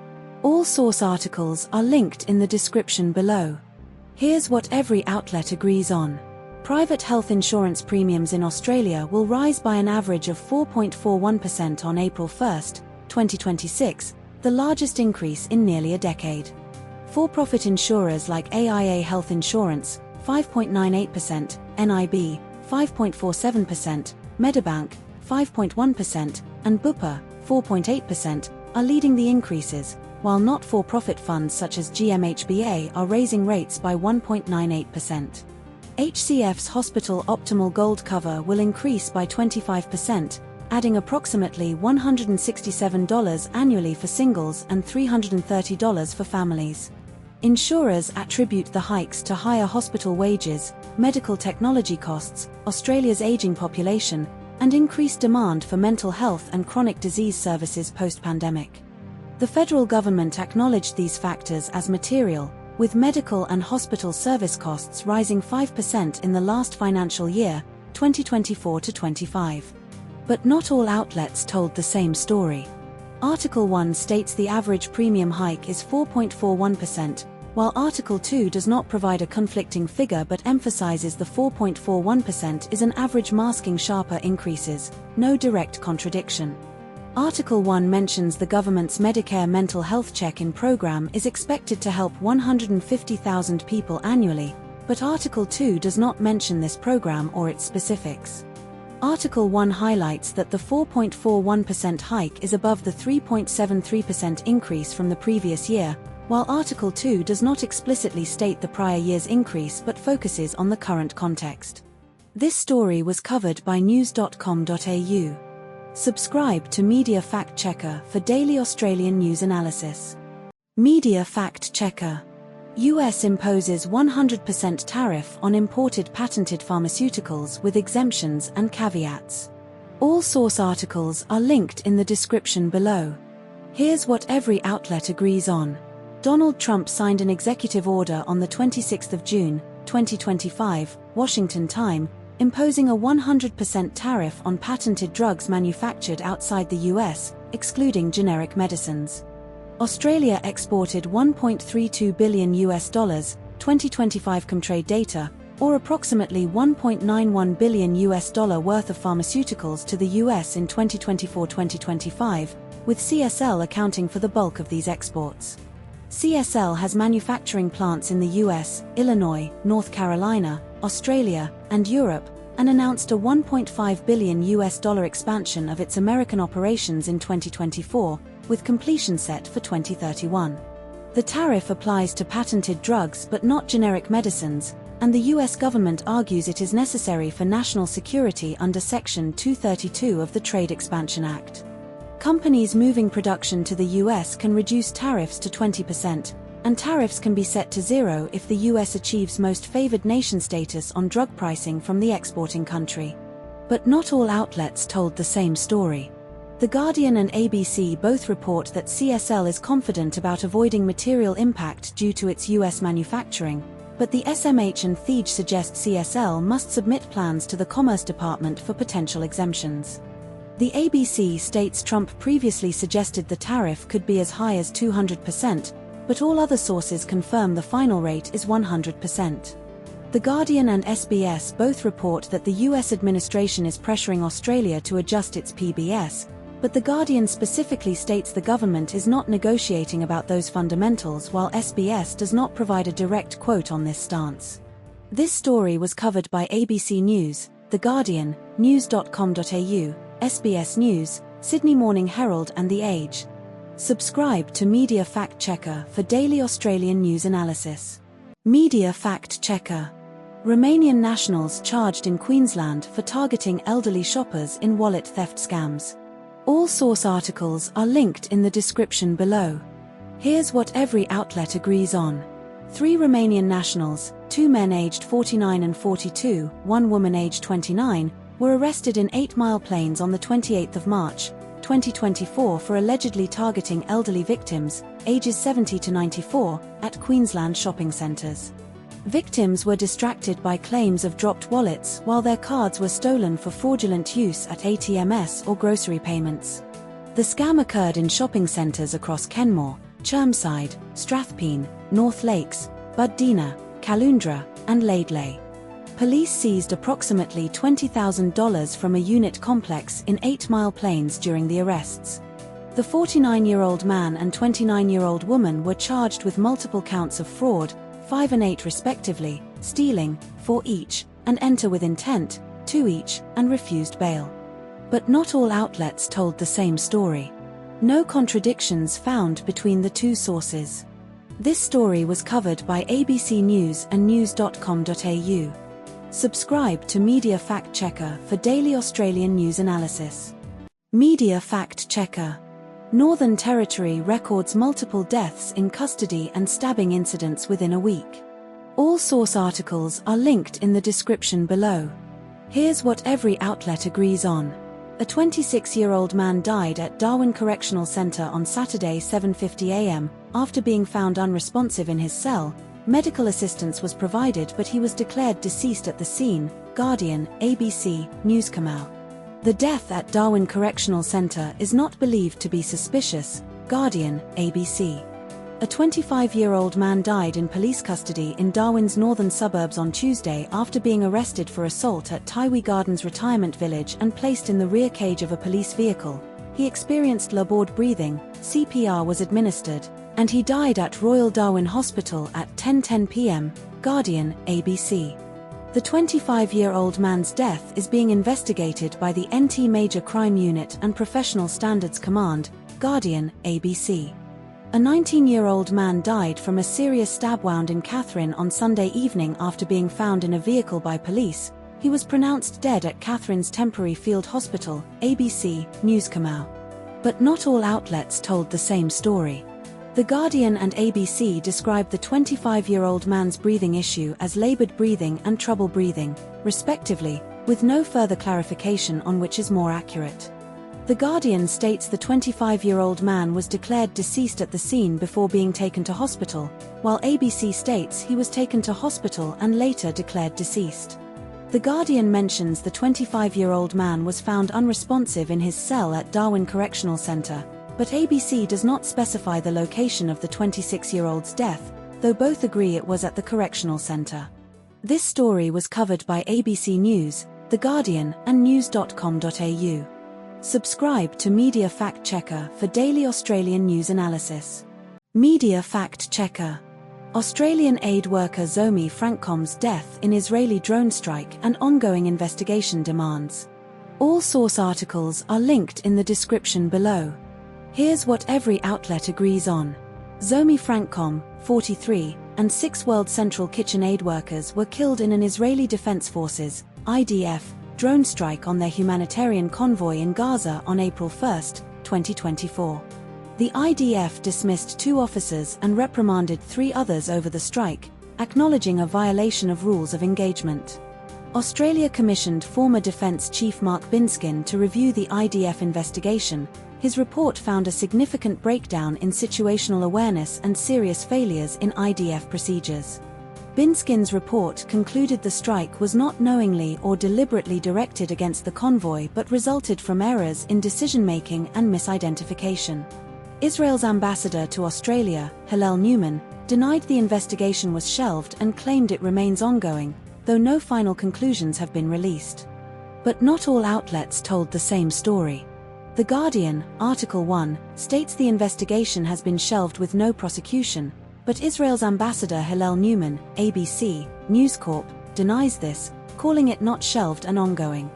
All source articles are linked in the description below. Here's what every outlet agrees on. Private health insurance premiums in Australia will rise by an average of 4.41% on April 1, 2026, the largest increase in nearly a decade. For-profit insurers like AIA Health Insurance, 5.98%, NIB, 5.47%, Medibank, 5.1%, and Bupa, 4.8%, are leading the increases, while not-for-profit funds such as GMHBA are raising rates by 1.98%. HCF's Hospital Optimal Gold cover will increase by 25%, adding approximately $167 annually for singles and $330 for families. Insurers attribute the hikes to higher hospital wages, medical technology costs, Australia's aging population, and increased demand for mental health and chronic disease services post-pandemic. The federal government acknowledged these factors as material, with medical and hospital service costs rising 5% in the last financial year, 2024-25. But not all outlets told the same story. Article 1 states the average premium hike is 4.41%, while Article 2 does not provide a conflicting figure but emphasizes the 4.41% is an average, masking sharper increases, no direct contradiction. Article 1 mentions the government's Medicare mental health check-in program is expected to help 150,000 people annually, but Article 2 does not mention this program or its specifics. Article 1 highlights that the 4.41% hike is above the 3.73% increase from the previous year, while Article 2 does not explicitly state the prior year's increase but focuses on the current context. This story was covered by news.com.au. Subscribe to Media Fact Checker for daily Australian news analysis. Media Fact Checker. US imposes 100% tariff on imported patented pharmaceuticals with exemptions and caveats. All source articles are linked in the description below. Here's what every outlet agrees on. Donald Trump signed an executive order on the 26th of June, 2025, Washington time, imposing a 100% tariff on patented drugs manufactured outside the US, excluding generic medicines. Australia exported $1.32 billion 2025 Comtrade data, or approximately $1.91 billion worth of pharmaceuticals to the US in 2024-2025, with CSL accounting for the bulk of these exports. CSL has manufacturing plants in the US, Illinois, North Carolina, Australia, and Europe, and announced a $1.5 billion expansion of its American operations in 2024, with completion set for 2031. The tariff applies to patented drugs but not generic medicines, and the US government argues it is necessary for national security under Section 232 of the Trade Expansion Act. Companies moving production to the US can reduce tariffs to 20%, and tariffs can be set to zero if the US achieves most favored nation status on drug pricing from the exporting country. But not all outlets told the same story. The Guardian and ABC both report that CSL is confident about avoiding material impact due to its US manufacturing, but the SMH and THEJ suggest CSL must submit plans to the Commerce Department for potential exemptions. The ABC states Trump previously suggested the tariff could be as high as 200%, but all other sources confirm the final rate is 100%. The Guardian and SBS both report that the US administration is pressuring Australia to adjust its PBS, but The Guardian specifically states the government is not negotiating about those fundamentals, while SBS does not provide a direct quote on this stance. This story was covered by ABC News, The Guardian, news.com.au, SBS News, Sydney Morning Herald and The Age. Subscribe to Media Fact Checker for daily Australian news analysis. Media Fact Checker. Romanian nationals charged in Queensland for targeting elderly shoppers in wallet theft scams. All source articles are linked in the description below. Here's what every outlet agrees on. 3 Romanian nationals, 2 men aged 49 and 42, 1 woman aged 29, were arrested in 8 Mile Plains on the 28th of March, 2024 for allegedly targeting elderly victims, ages 70 to 94, at Queensland shopping centres. Victims were distracted by claims of dropped wallets while their cards were stolen for fraudulent use at ATMs or grocery payments. The scam occurred in shopping centres across Kenmore, Chermside, Strathpine, North Lakes, Buddina, Caloundra, and Laidley. Police seized approximately $20,000 from a unit complex in 8 Mile Plains during the arrests. The 49-year-old man and 29-year-old woman were charged with multiple counts of fraud, 5 and 8 respectively, stealing, 4 each, and enter with intent, 2 each, and refused bail. But not all outlets told the same story. No contradictions found between the two sources. This story was covered by ABC News and news.com.au. Subscribe to Media Fact Checker for daily Australian news analysis. Media Fact Checker. Northern Territory records multiple deaths in custody and stabbing incidents within a week. All source articles are linked in the description below. Here's what every outlet agrees on. A 26-year-old man died at Darwin Correctional Centre on Saturday 7:50 a.m. after being found unresponsive in his cell. Medical assistance was provided but he was declared deceased at the scene, Guardian, ABC, Newscamal. The death at Darwin Correctional Centre is not believed to be suspicious, Guardian, ABC. A 25-year-old man died in police custody in Darwin's northern suburbs on Tuesday after being arrested for assault at Taiwi Gardens Retirement Village and placed in the rear cage of a police vehicle. He experienced labored breathing, CPR was administered, and he died at Royal Darwin Hospital at 10:10 p.m., Guardian, ABC. The 25-year-old man's death is being investigated by the NT Major Crime Unit and Professional Standards Command, Guardian, ABC. A 19-year-old man died from a serious stab wound in Katherine on Sunday evening after being found in a vehicle by police. He was pronounced dead at Katherine's Temporary Field Hospital, ABC, Newscomau. But not all outlets told the same story. The Guardian and ABC described the 25-year-old man's breathing issue as labored breathing and trouble breathing, respectively, with no further clarification on which is more accurate. The Guardian states the 25-year-old man was declared deceased at the scene before being taken to hospital, while ABC states he was taken to hospital and later declared deceased. The Guardian mentions the 25-year-old man was found unresponsive in his cell at Darwin Correctional Centre, but ABC does not specify the location of the 26-year-old's death, though both agree it was at the correctional centre. This story was covered by ABC News, The Guardian, and news.com.au. Subscribe to Media Fact Checker for daily Australian news analysis. Media Fact Checker. Australian aid worker Zomi Francom's death in Israeli drone strike and ongoing investigation demands. All source articles are linked in the description below. Here's what every outlet agrees on. Zomi Francom, 43, and 6 World Central Kitchen aid workers were killed in an Israeli Defense Forces, IDF, drone strike on their humanitarian convoy in Gaza on April 1, 2024. The IDF dismissed 2 officers and reprimanded 3 others over the strike, acknowledging a violation of rules of engagement. Australia commissioned former Defence Chief Mark Binskin to review the IDF investigation. His report found a significant breakdown in situational awareness and serious failures in IDF procedures. Binskin's report concluded the strike was not knowingly or deliberately directed against the convoy but resulted from errors in decision-making and misidentification. Israel's ambassador to Australia, Hillel Newman, denied the investigation was shelved and claimed it remains ongoing, though no final conclusions have been released. But not all outlets told the same story. The Guardian, Article 1, states the investigation has been shelved with no prosecution, but Israel's ambassador Hillel Newman, ABC, News Corp, denies this, calling it not shelved and ongoing.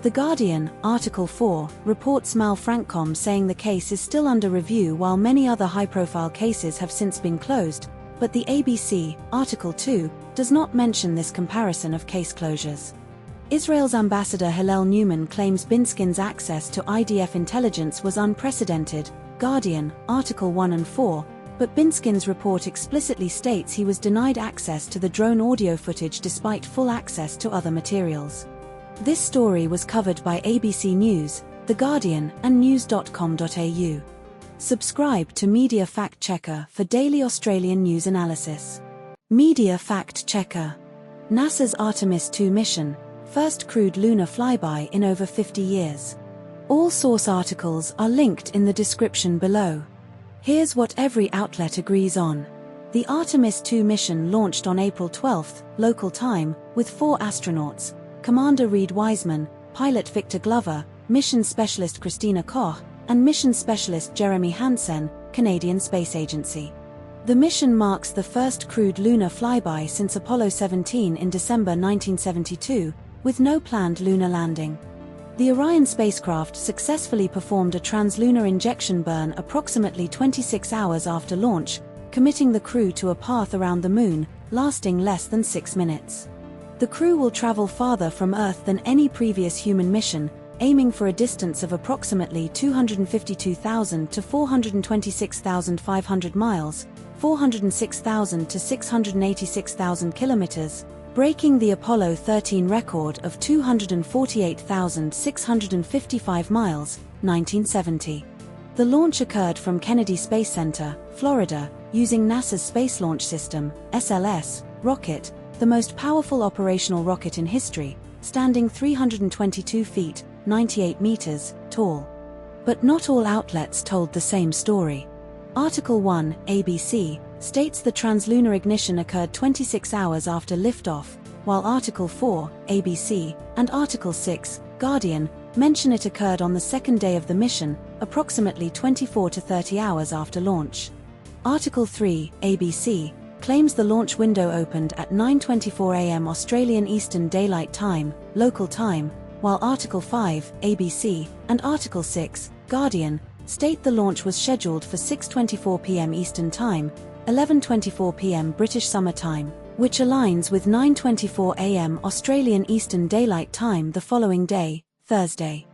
The Guardian, Article 4, reports Mal Francom saying the case is still under review while many other high-profile cases have since been closed, but the ABC, Article 2, does not mention this comparison of case closures. Israel's ambassador Hillel Newman claims Binskin's access to IDF intelligence was unprecedented, Guardian, Article 1 and 4, but Binskin's report explicitly states he was denied access to the drone audio footage despite full access to other materials. This story was covered by ABC News, The Guardian, and news.com.au. Subscribe to Media Fact Checker for daily Australian news analysis. Media Fact Checker. NASA's Artemis 2 mission, first crewed lunar flyby in over 50 years. All source articles are linked in the description below. Here's what every outlet agrees on. The Artemis 2 mission launched on April 12, local time, with 4 astronauts, Commander Reed Wiseman, pilot Victor Glover, mission specialist Christina Koch, and mission specialist Jeremy Hansen, Canadian Space Agency. The mission marks the first crewed lunar flyby since Apollo 17 in December 1972, with no planned lunar landing. The Orion spacecraft successfully performed a translunar injection burn approximately 26 hours after launch, committing the crew to a path around the Moon, lasting less than 6 minutes. The crew will travel farther from Earth than any previous human mission, aiming for a distance of approximately 252,000 to 426,500 miles, 406,000 to 686,000 kilometers, breaking the Apollo 13 record of 248,655 miles, 1970. The launch occurred from Kennedy Space Center, Florida, using NASA's Space Launch System, SLS, rocket, the most powerful operational rocket in history, standing 322 feet, 98 meters, tall. But not all outlets told the same story. Article 1, ABC, states the translunar ignition occurred 26 hours after liftoff, while Article 4, ABC, and Article 6, Guardian, mention it occurred on the second day of the mission, approximately 24 to 30 hours after launch. Article 3, ABC, claims the launch window opened at 9:24 a.m. Australian Eastern Daylight Time, local time, while Article 5, ABC, and Article 6, Guardian, state the launch was scheduled for 6:24 p.m. Eastern Time, 11:24 p.m. British Summer Time, which aligns with 9:24 a.m. Australian Eastern Daylight Time the following day, Thursday.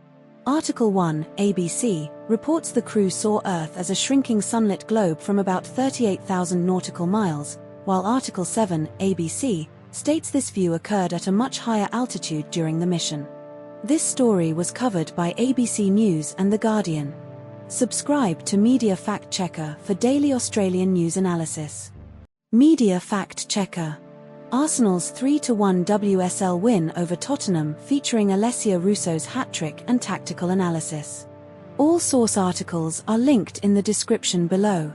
Article 1, ABC, reports the crew saw Earth as a shrinking sunlit globe from about 38,000 nautical miles, while Article 7, ABC, states this view occurred at a much higher altitude during the mission. This story was covered by ABC News and The Guardian. Subscribe to Media Fact Checker for daily Australian news analysis. Media Fact Checker. Arsenal's 3-1 WSL win over Tottenham featuring Alessia Russo's hat-trick and tactical analysis. All source articles are linked in the description below.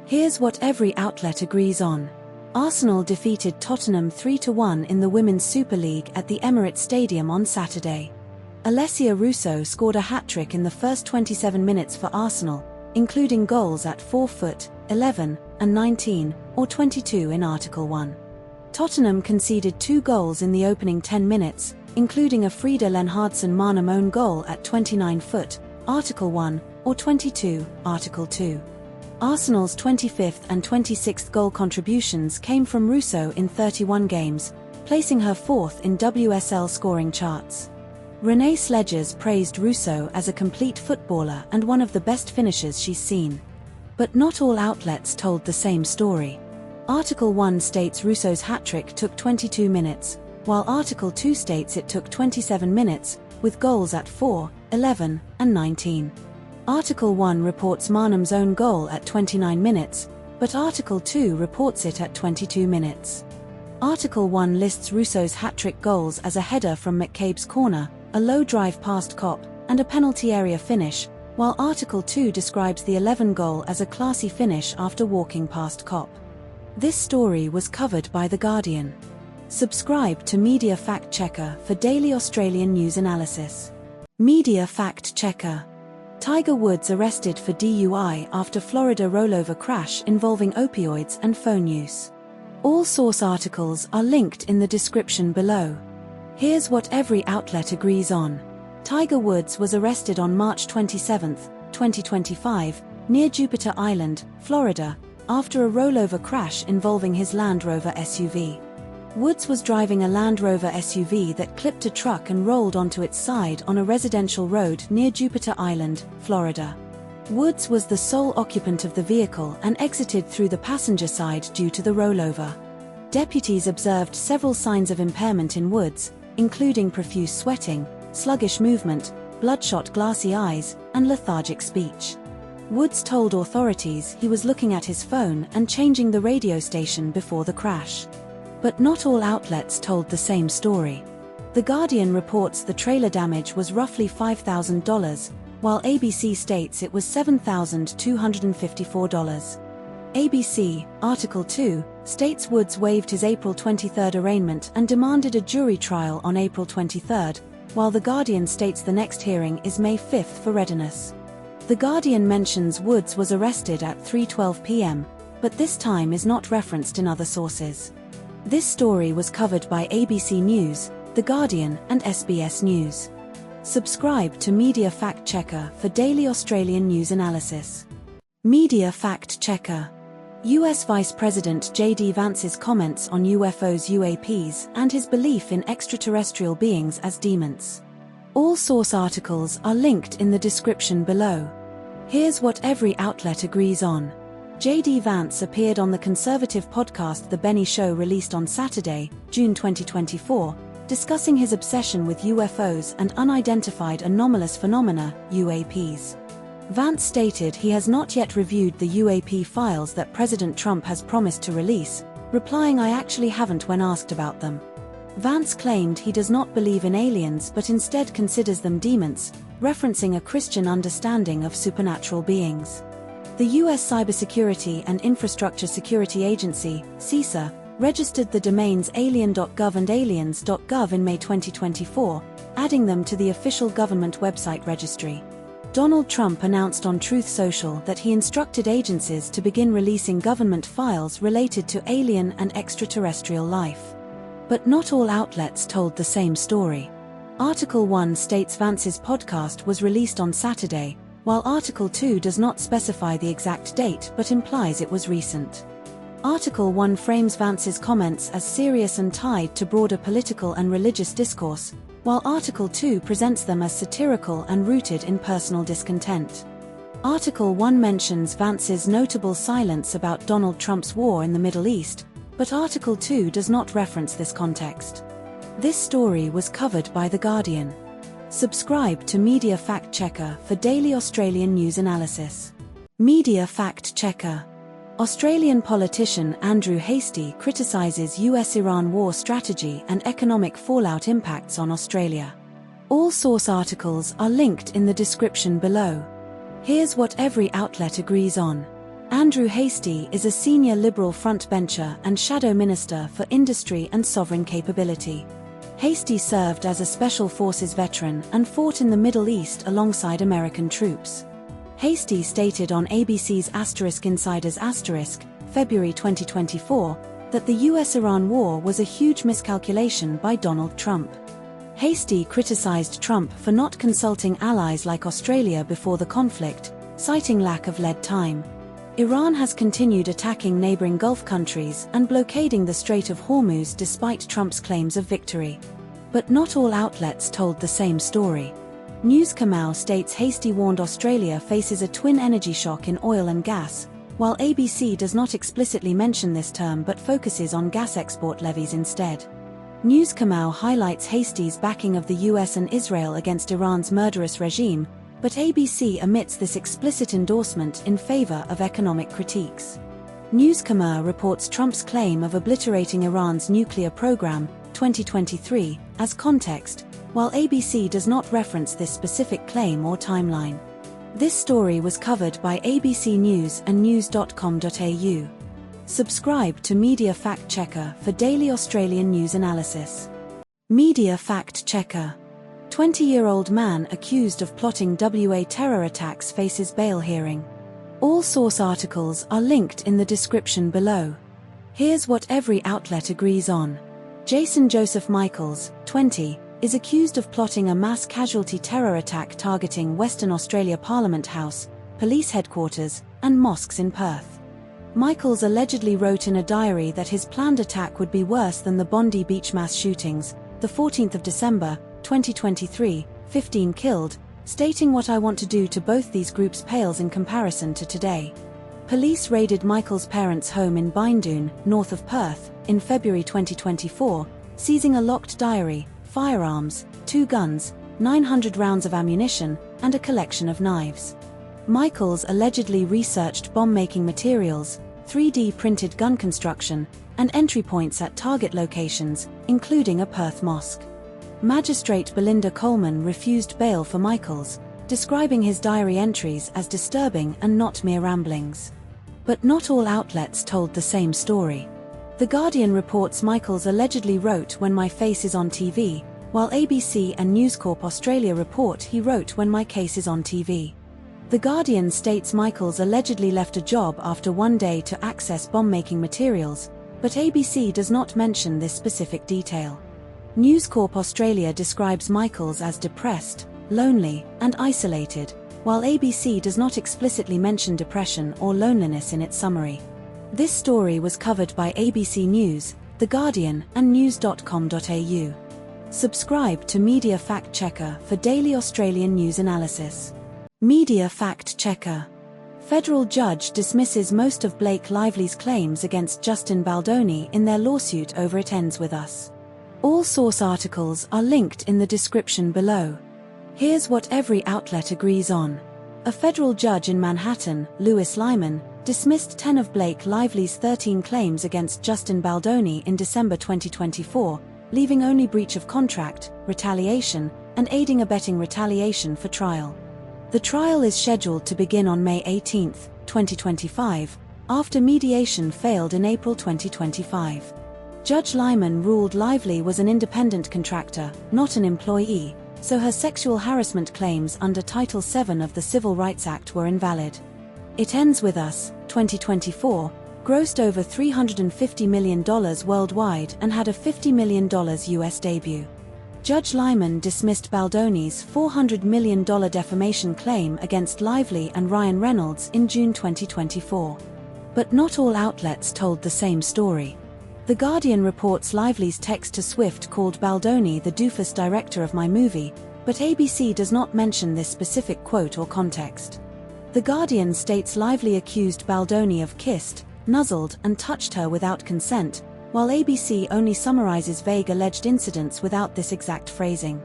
Here's what every outlet agrees on. Arsenal defeated Tottenham 3-1 in the Women's Super League at the Emirates Stadium on Saturday. Alessia Russo scored a hat-trick in the first 27 minutes for Arsenal, including goals at 4 foot, 11, and 19, or 22 in Article 1. Tottenham conceded 2 goals in the opening 10 minutes, including a Frida Lenhardsson-Marnum own goal at 29 foot, Article 1, or 22, Article 2. Arsenal's 25th and 26th goal contributions came from Russo in 31 games, placing her 4th in WSL scoring charts. Renee Sledgers praised Russo as a complete footballer and one of the best finishers she's seen. But not all outlets told the same story. Article 1 states Russo's hat-trick took 22 minutes, while Article 2 states it took 27 minutes, with goals at 4, 11, and 19. Article 1 reports Marnum's own goal at 29 minutes, but Article 2 reports it at 22 minutes. Article 1 lists Russo's hat-trick goals as a header from McCabe's corner, a low drive past Kopp, and a penalty area finish, while Article 2 describes the 11 goal as a classy finish after walking past Kopp. This story was covered by The Guardian. Subscribe to Media Fact Checker for daily Australian news analysis. Media Fact Checker. Tiger Woods arrested for DUI after Florida rollover crash involving opioids and phone use. All source articles are linked in the description below. Here's what every outlet agrees on. Tiger Woods was arrested on March 27, 2025, near Jupiter Island, Florida, after a rollover crash involving his Land Rover SUV. Woods was driving a Land Rover SUV that clipped a truck and rolled onto its side on a residential road near Jupiter Island, Florida. Woods was the sole occupant of the vehicle and exited through the passenger side due to the rollover. Deputies observed several signs of impairment in Woods, including profuse sweating, sluggish movement, bloodshot glassy eyes, and lethargic speech. Woods told authorities he was looking at his phone and changing the radio station before the crash. But not all outlets told the same story. The Guardian reports the trailer damage was roughly $5,000, while ABC states it was $7,254. ABC, Article 2, states Woods waived his April 23 arraignment and demanded a jury trial on April 23, while The Guardian states the next hearing is May 5 for readiness. The Guardian mentions Woods was arrested at 3:12 p.m., but this time is not referenced in other sources. This story was covered by ABC News, The Guardian, and SBS News. Subscribe to Media Fact Checker for daily Australian news analysis. Media Fact Checker. US Vice President J.D. Vance's comments on UFOs, UAPs, and his belief in extraterrestrial beings as demons. All source articles are linked in the description below. Here's what every outlet agrees on. J.D. Vance appeared on the conservative podcast The Benny Show, released on Saturday, June 2024, discussing his obsession with UFOs and unidentified anomalous phenomena, UAPs. Vance stated he has not yet reviewed the UAP files that President Trump has promised to release, replying, "I actually haven't," when asked about them. Vance claimed he does not believe in aliens but instead considers them demons, referencing a Christian understanding of supernatural beings. The U.S. Cybersecurity and Infrastructure Security Agency, CISA, registered the domains alien.gov and aliens.gov in May 2024, adding them to the official government website registry. Donald Trump announced on Truth Social that he instructed agencies to begin releasing government files related to alien and extraterrestrial life. But not all outlets told the same story. Article 1 states Vance's podcast was released on Saturday, while Article 2 does not specify the exact date but implies it was recent. Article 1 frames Vance's comments as serious and tied to broader political and religious discourse, while Article 2 presents them as satirical and rooted in personal discontent. Article 1 mentions Vance's notable silence about Donald Trump's war in the Middle East, but Article 2 does not reference this context. This story was covered by The Guardian. Subscribe to Media Fact Checker for daily Australian news analysis. Media Fact Checker. Australian politician Andrew Hastie criticises US-Iran war strategy and economic fallout impacts on Australia. All source articles are linked in the description below. Here's what every outlet agrees on. Andrew Hastie is a senior Liberal frontbencher and Shadow Minister for Industry and Sovereign Capability. Hastie served as a Special Forces veteran and fought in the Middle East alongside American troops. Hastie stated on ABC's *Insiders*, February 2024, that the US-Iran war was a huge miscalculation by Donald Trump. Hastie criticized Trump for not consulting allies like Australia before the conflict, citing lack of lead time. Iran has continued attacking neighboring Gulf countries and blockading the Strait of Hormuz despite Trump's claims of victory. But not all outlets told the same story. News Kamau states Hastie warned Australia faces a twin energy shock in oil and gas, while ABC does not explicitly mention this term but focuses on gas export levies instead. News Kamau highlights Hastie's backing of the US and Israel against Iran's murderous regime, but ABC omits this explicit endorsement in favor of economic critiques. News Kamau reports Trump's claim of obliterating Iran's nuclear program, 2023, as context, while ABC does not reference this specific claim or timeline. This story was covered by ABC News and news.com.au. Subscribe to Media Fact Checker for daily Australian news analysis. Media Fact Checker. 20-year-old man accused of plotting WA terror attacks faces bail hearing. All source articles are linked in the description below. Here's what every outlet agrees on. Jason Joseph Michaels, 20, is accused of plotting a mass casualty terror attack targeting Western Australia Parliament House, police headquarters, and mosques in Perth. Michaels allegedly wrote in a diary that his planned attack would be worse than the Bondi Beach mass shootings, the 14th of December, 2023, 15 killed, stating what I want to do to both these groups pales in comparison to today. Police raided Michaels' parents' home in Bindoon, north of Perth, in February 2024, seizing a locked diary, firearms, 2 guns, 900 rounds of ammunition, and a collection of knives. Michaels allegedly researched bomb-making materials, 3D printed gun construction, and entry points at target locations, including a Perth mosque. Magistrate Belinda Coleman refused bail for Michaels, describing his diary entries as disturbing and not mere ramblings. But not all outlets told the same story. The Guardian reports Michaels allegedly wrote "When my face is on TV", while ABC and News Corp Australia report he wrote "When my case is on TV". The Guardian states Michaels allegedly left a job after one day to access bomb-making materials, but ABC does not mention this specific detail. News Corp Australia describes Michaels as depressed, lonely, and isolated, while ABC does not explicitly mention depression or loneliness in its summary. This story was covered by ABC News, The Guardian, and news.com.au. Subscribe to Media Fact Checker for daily Australian news analysis. Media Fact Checker. Federal judge dismisses most of Blake Lively's claims against Justin Baldoni in their lawsuit over It Ends With Us. All source articles are linked in the description below. Here's what every outlet agrees on. A federal judge in Manhattan, Louis Lyman, dismissed 10 of Blake Lively's 13 claims against Justin Baldoni in December 2024, leaving only breach of contract, retaliation, and abetting retaliation for trial. The trial is scheduled to begin on May 18, 2025, after mediation failed in April 2025. Judge Lyman ruled Lively was an independent contractor, not an employee, so her sexual harassment claims under Title VII of the Civil Rights Act were invalid. It Ends With Us, 2024, grossed over $350 million worldwide and had a $50 million US debut. Judge Lyman dismissed Baldoni's $400 million defamation claim against Lively and Ryan Reynolds in June 2024. But not all outlets told the same story. The Guardian reports Lively's text to Swift called Baldoni the doofus director of my movie, but ABC does not mention this specific quote or context. The Guardian states Lively accused Baldoni of kissed, nuzzled and touched her without consent, while ABC only summarizes vague alleged incidents without this exact phrasing.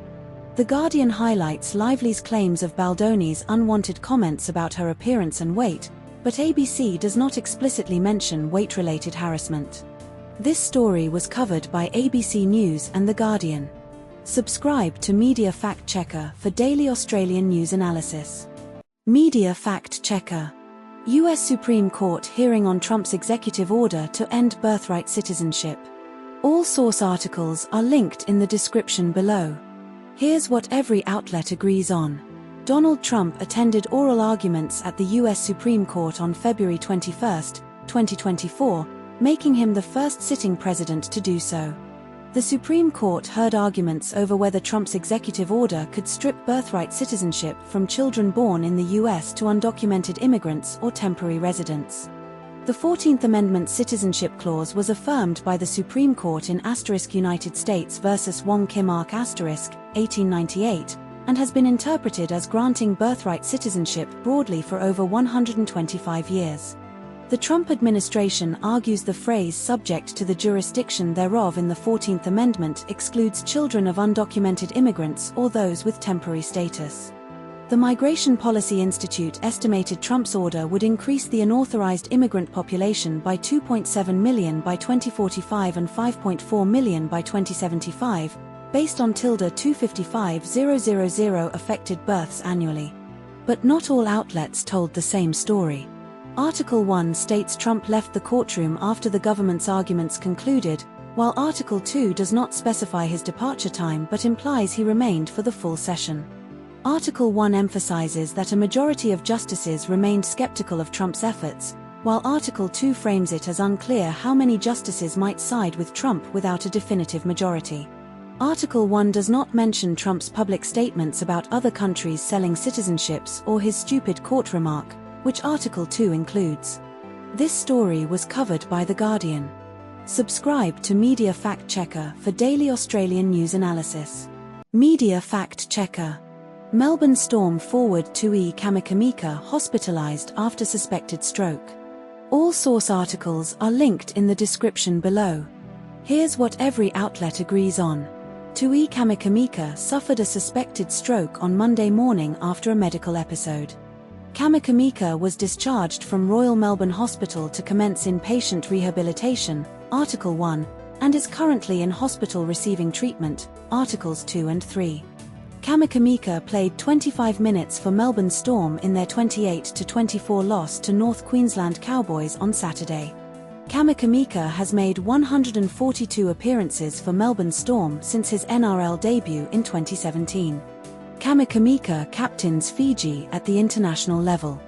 The Guardian highlights Lively's claims of Baldoni's unwanted comments about her appearance and weight, but ABC does not explicitly mention weight-related harassment. This story was covered by ABC News and The Guardian. Subscribe to Media Fact Checker for daily Australian news analysis. Media Fact Checker. US Supreme Court hearing on Trump's executive order to end birthright citizenship. All source articles are linked in the description below. Here's what every outlet agrees on. Donald Trump attended oral arguments at the US Supreme Court on February 21, 2024, making him the first sitting president to do so. The Supreme Court heard arguments over whether Trump's executive order could strip birthright citizenship from children born in the US to undocumented immigrants or temporary residents. The 14th Amendment Citizenship Clause was affirmed by the Supreme Court in United States v. Wong Kim Ark 1898, and has been interpreted as granting birthright citizenship broadly for over 125 years. The Trump administration argues the phrase "subject to the jurisdiction thereof" in the 14th Amendment excludes children of undocumented immigrants or those with temporary status. The Migration Policy Institute estimated Trump's order would increase the unauthorized immigrant population by 2.7 million by 2045 and 5.4 million by 2075, based on 255,000 affected births annually. But not all outlets told the same story. Article 1 states Trump left the courtroom after the government's arguments concluded, while Article 2 does not specify his departure time but implies he remained for the full session. Article 1 emphasizes that a majority of justices remained skeptical of Trump's efforts, while Article 2 frames it as unclear how many justices might side with Trump without a definitive majority. Article 1 does not mention Trump's public statements about other countries selling citizenships or his stupid court remark, which Article 2 includes. This story was covered by The Guardian. Subscribe to Media Fact Checker for daily Australian news analysis. Media Fact Checker. Melbourne storm forward Tui Kamikamica hospitalised after suspected stroke. All source articles are linked in the description below. Here's what every outlet agrees on. Tui Kamikamica suffered a suspected stroke on Monday morning after a medical episode. Kamikamica was discharged from Royal Melbourne Hospital to commence inpatient rehabilitation, Article 1, and is currently in hospital receiving treatment, Articles 2 and 3. Kamikamica played 25 minutes for Melbourne Storm in their 28-24 loss to North Queensland Cowboys on Saturday. Kamikamica has made 142 appearances for Melbourne Storm since his NRL debut in 2017. Kamikamica captains Fiji at the international level.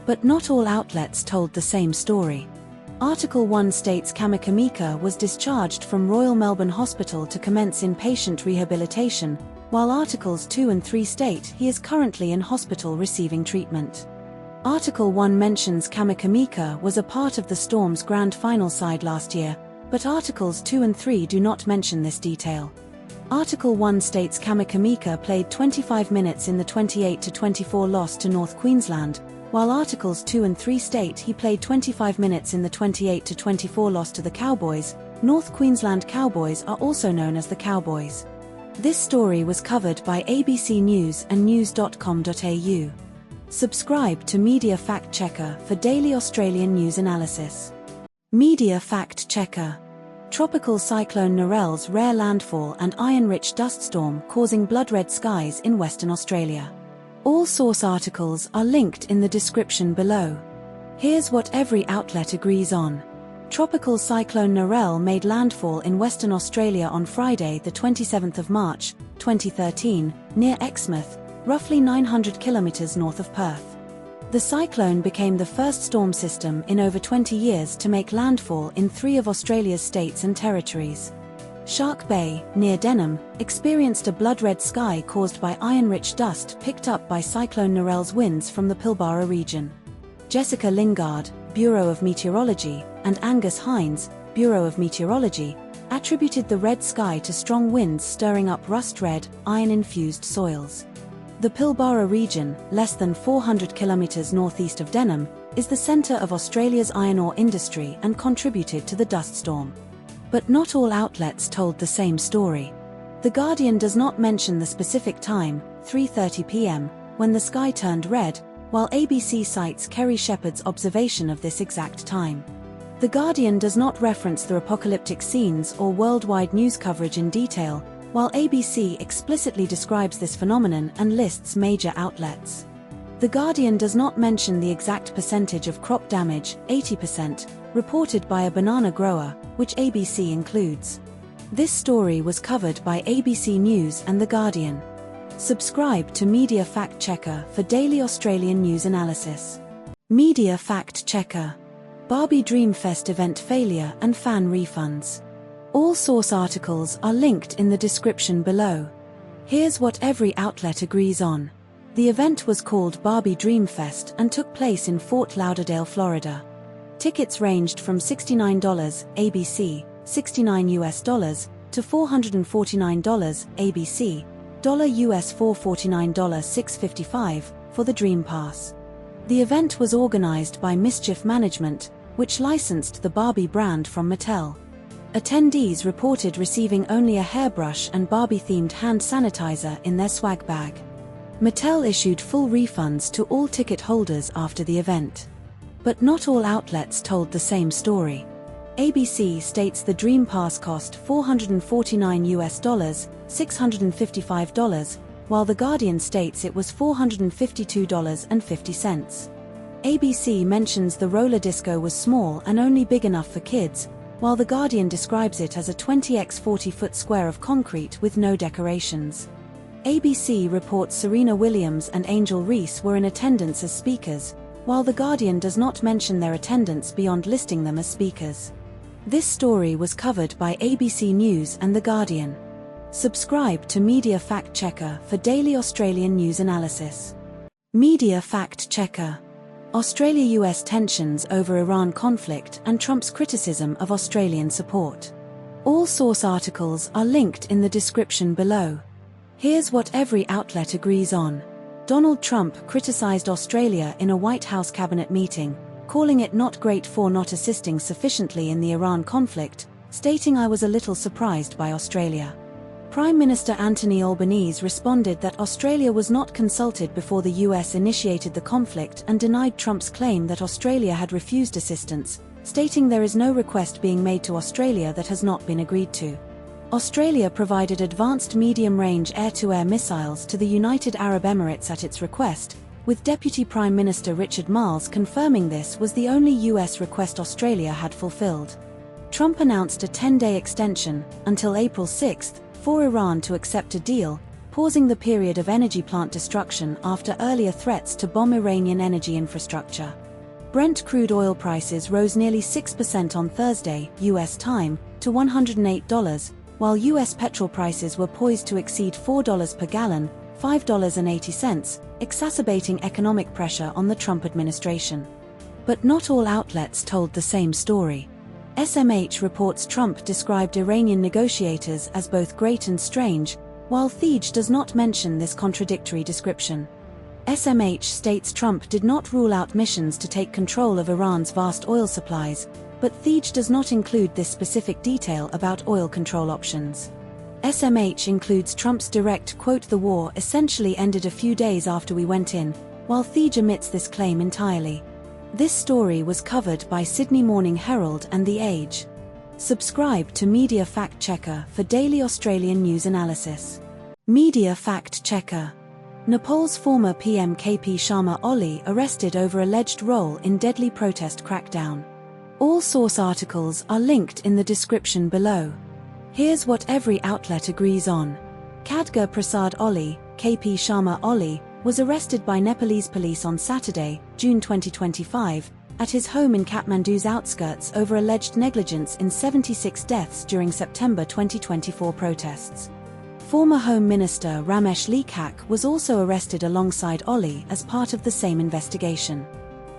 But not all outlets told the same story. Article 1 states Kamikamica was discharged from Royal Melbourne Hospital to commence inpatient rehabilitation, while Articles 2 and 3 state he is currently in hospital receiving treatment. Article 1 mentions Kamikamica was a part of the Storm's grand final side last year, but Articles 2 and 3 do not mention this detail. Article 1 states Kamikamica played 25 minutes in the 28-24 loss to North Queensland, while Articles 2 and 3 state he played 25 minutes in the 28-24 loss to the Cowboys. North Queensland Cowboys are also known as the Cowboys. This story was covered by ABC News and news.com.au. Subscribe to Media Fact Checker for daily Australian news analysis. Media Fact Checker. Tropical cyclone Narelle's rare landfall and iron-rich dust storm causing blood-red skies in Western Australia. All source articles are linked in the description below. Here's what every outlet agrees on. Tropical cyclone Narelle made landfall in Western Australia on Friday, the 27th of March, 2013, near Exmouth, roughly 900 kilometers north of Perth. The cyclone became the first storm system in over 20 years to make landfall in 3 of Australia's states and territories. Shark Bay, near Denham, experienced a blood-red sky caused by iron-rich dust picked up by Cyclone Narelle's winds from the Pilbara region. Jessica Lingard, Bureau of Meteorology, and Angus Hines, Bureau of Meteorology, attributed the red sky to strong winds stirring up rust-red, iron-infused soils. The Pilbara region, less than 400 kilometers northeast of Denham, is the center of Australia's iron ore industry and contributed to the dust storm. But not all outlets told the same story. The Guardian does not mention the specific time, 3:30 p.m., when the sky turned red, while ABC cites Kerry Shepherd's observation of this exact time. The Guardian does not reference the apocalyptic scenes or worldwide news coverage in detail, while ABC explicitly describes this phenomenon and lists major outlets. The Guardian does not mention the exact percentage of crop damage, 80%, reported by a banana grower, which ABC includes. This story was covered by ABC News and The Guardian. Subscribe to Media Fact Checker for daily Australian news analysis. Media Fact Checker. Barbie Dreamfest event failure and fan refunds. All source articles are linked in the description below. Here's what every outlet agrees on. The event was called Barbie Dreamfest and took place in Fort Lauderdale, Florida. Tickets ranged from $69 ABC, $69 to $449 ABC, US $449 $655 for the Dream Pass. The event was organized by Mischief Management, which licensed the Barbie brand from Mattel. Attendees reported receiving only a hairbrush and Barbie-themed hand sanitizer in their swag bag. Mattel issued full refunds to all ticket holders after the event. But not all outlets told the same story. ABC states the Dream Pass cost $449 $655, while The Guardian states it was $452.50. ABC mentions the roller disco was small and only big enough for kids, while The Guardian describes it as a 20x 40-foot square of concrete with no decorations. ABC reports Serena Williams and Angel Reese were in attendance as speakers, while The Guardian does not mention their attendance beyond listing them as speakers. This story was covered by ABC News and The Guardian. Subscribe to Media Fact Checker for daily Australian news analysis. Media Fact Checker. Australia-US tensions over Iran conflict and Trump's criticism of Australian support. All source articles are linked in the description below. Here's what every outlet agrees on. Donald Trump criticized Australia in a White House cabinet meeting, calling it not great for not assisting sufficiently in the Iran conflict, stating, "I was a little surprised by Australia." Prime Minister Anthony Albanese responded that Australia was not consulted before the US initiated the conflict and denied Trump's claim that Australia had refused assistance, stating there is no request being made to Australia that has not been agreed to. Australia provided advanced medium-range air-to-air missiles to the United Arab Emirates at its request, with Deputy Prime Minister Richard Marles confirming this was the only US request Australia had fulfilled. Trump announced a 10-day extension, until April 6, for Iran to accept a deal, pausing the period of energy plant destruction after earlier threats to bomb Iranian energy infrastructure. Brent crude oil prices rose nearly 6% on Thursday, US time, to $108, while US petrol prices were poised to exceed $4 per gallon, $5.80, exacerbating economic pressure on the Trump administration. But not all outlets told the same story. SMH reports Trump described Iranian negotiators as both great and strange, while Theej does not mention this contradictory description. SMH states Trump did not rule out missions to take control of Iran's vast oil supplies, but Theej does not include this specific detail about oil control options. SMH includes Trump's direct quote, "The war essentially ended a few days after we went in," while Theej omits this claim entirely. This story was covered by Sydney Morning Herald and The Age. Subscribe to Media Fact Checker for daily Australian news analysis. Media Fact Checker. Nepal's former PM KP Sharma Oli arrested over alleged role in deadly protest crackdown. All source articles are linked in the description below. Here's what every outlet agrees on. Khadga Prasad Oli, KP Sharma Oli, was arrested by Nepalese police on Saturday, June 2025, at his home in Kathmandu's outskirts over alleged negligence in 76 deaths during September 2024 protests. Former Home Minister Ramesh Lekhak was also arrested alongside Oli as part of the same investigation.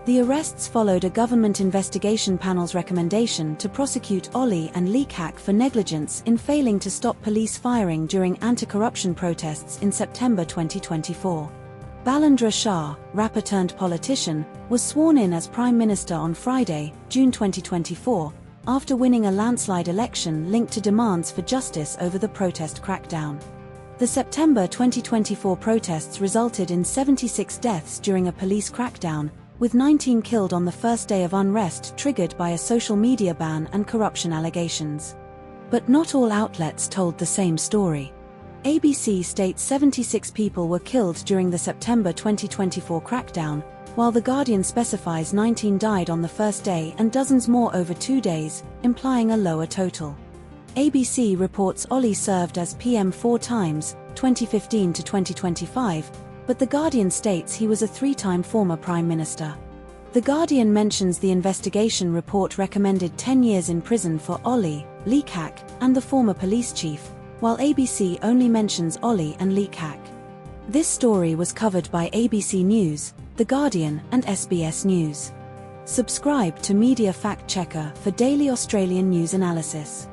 The arrests followed a government investigation panel's recommendation to prosecute Oli and Lekhak for negligence in failing to stop police firing during anti-corruption protests in September 2024. Balendra Shah, rapper-turned-politician, was sworn in as Prime Minister on Friday, June 2024, after winning a landslide election linked to demands for justice over the protest crackdown. The September 2024 protests resulted in 76 deaths during a police crackdown, with 19 killed on the first day of unrest triggered by a social media ban and corruption allegations. But not all outlets told the same story. ABC states 76 people were killed during the September 2024 crackdown, while The Guardian specifies 19 died on the first day and dozens more over 2 days, implying a lower total. ABC reports Oli served as PM 4 times, 2015 to 2025, but The Guardian states he was a 3-time former Prime Minister. The Guardian mentions the investigation report recommended 10 years in prison for Oli, Lekhak, and the former police chief, while ABC only mentions Oli and Lekhak. This story was covered by ABC News, The Guardian, and SBS News. Subscribe to Media Fact Checker for daily Australian news analysis.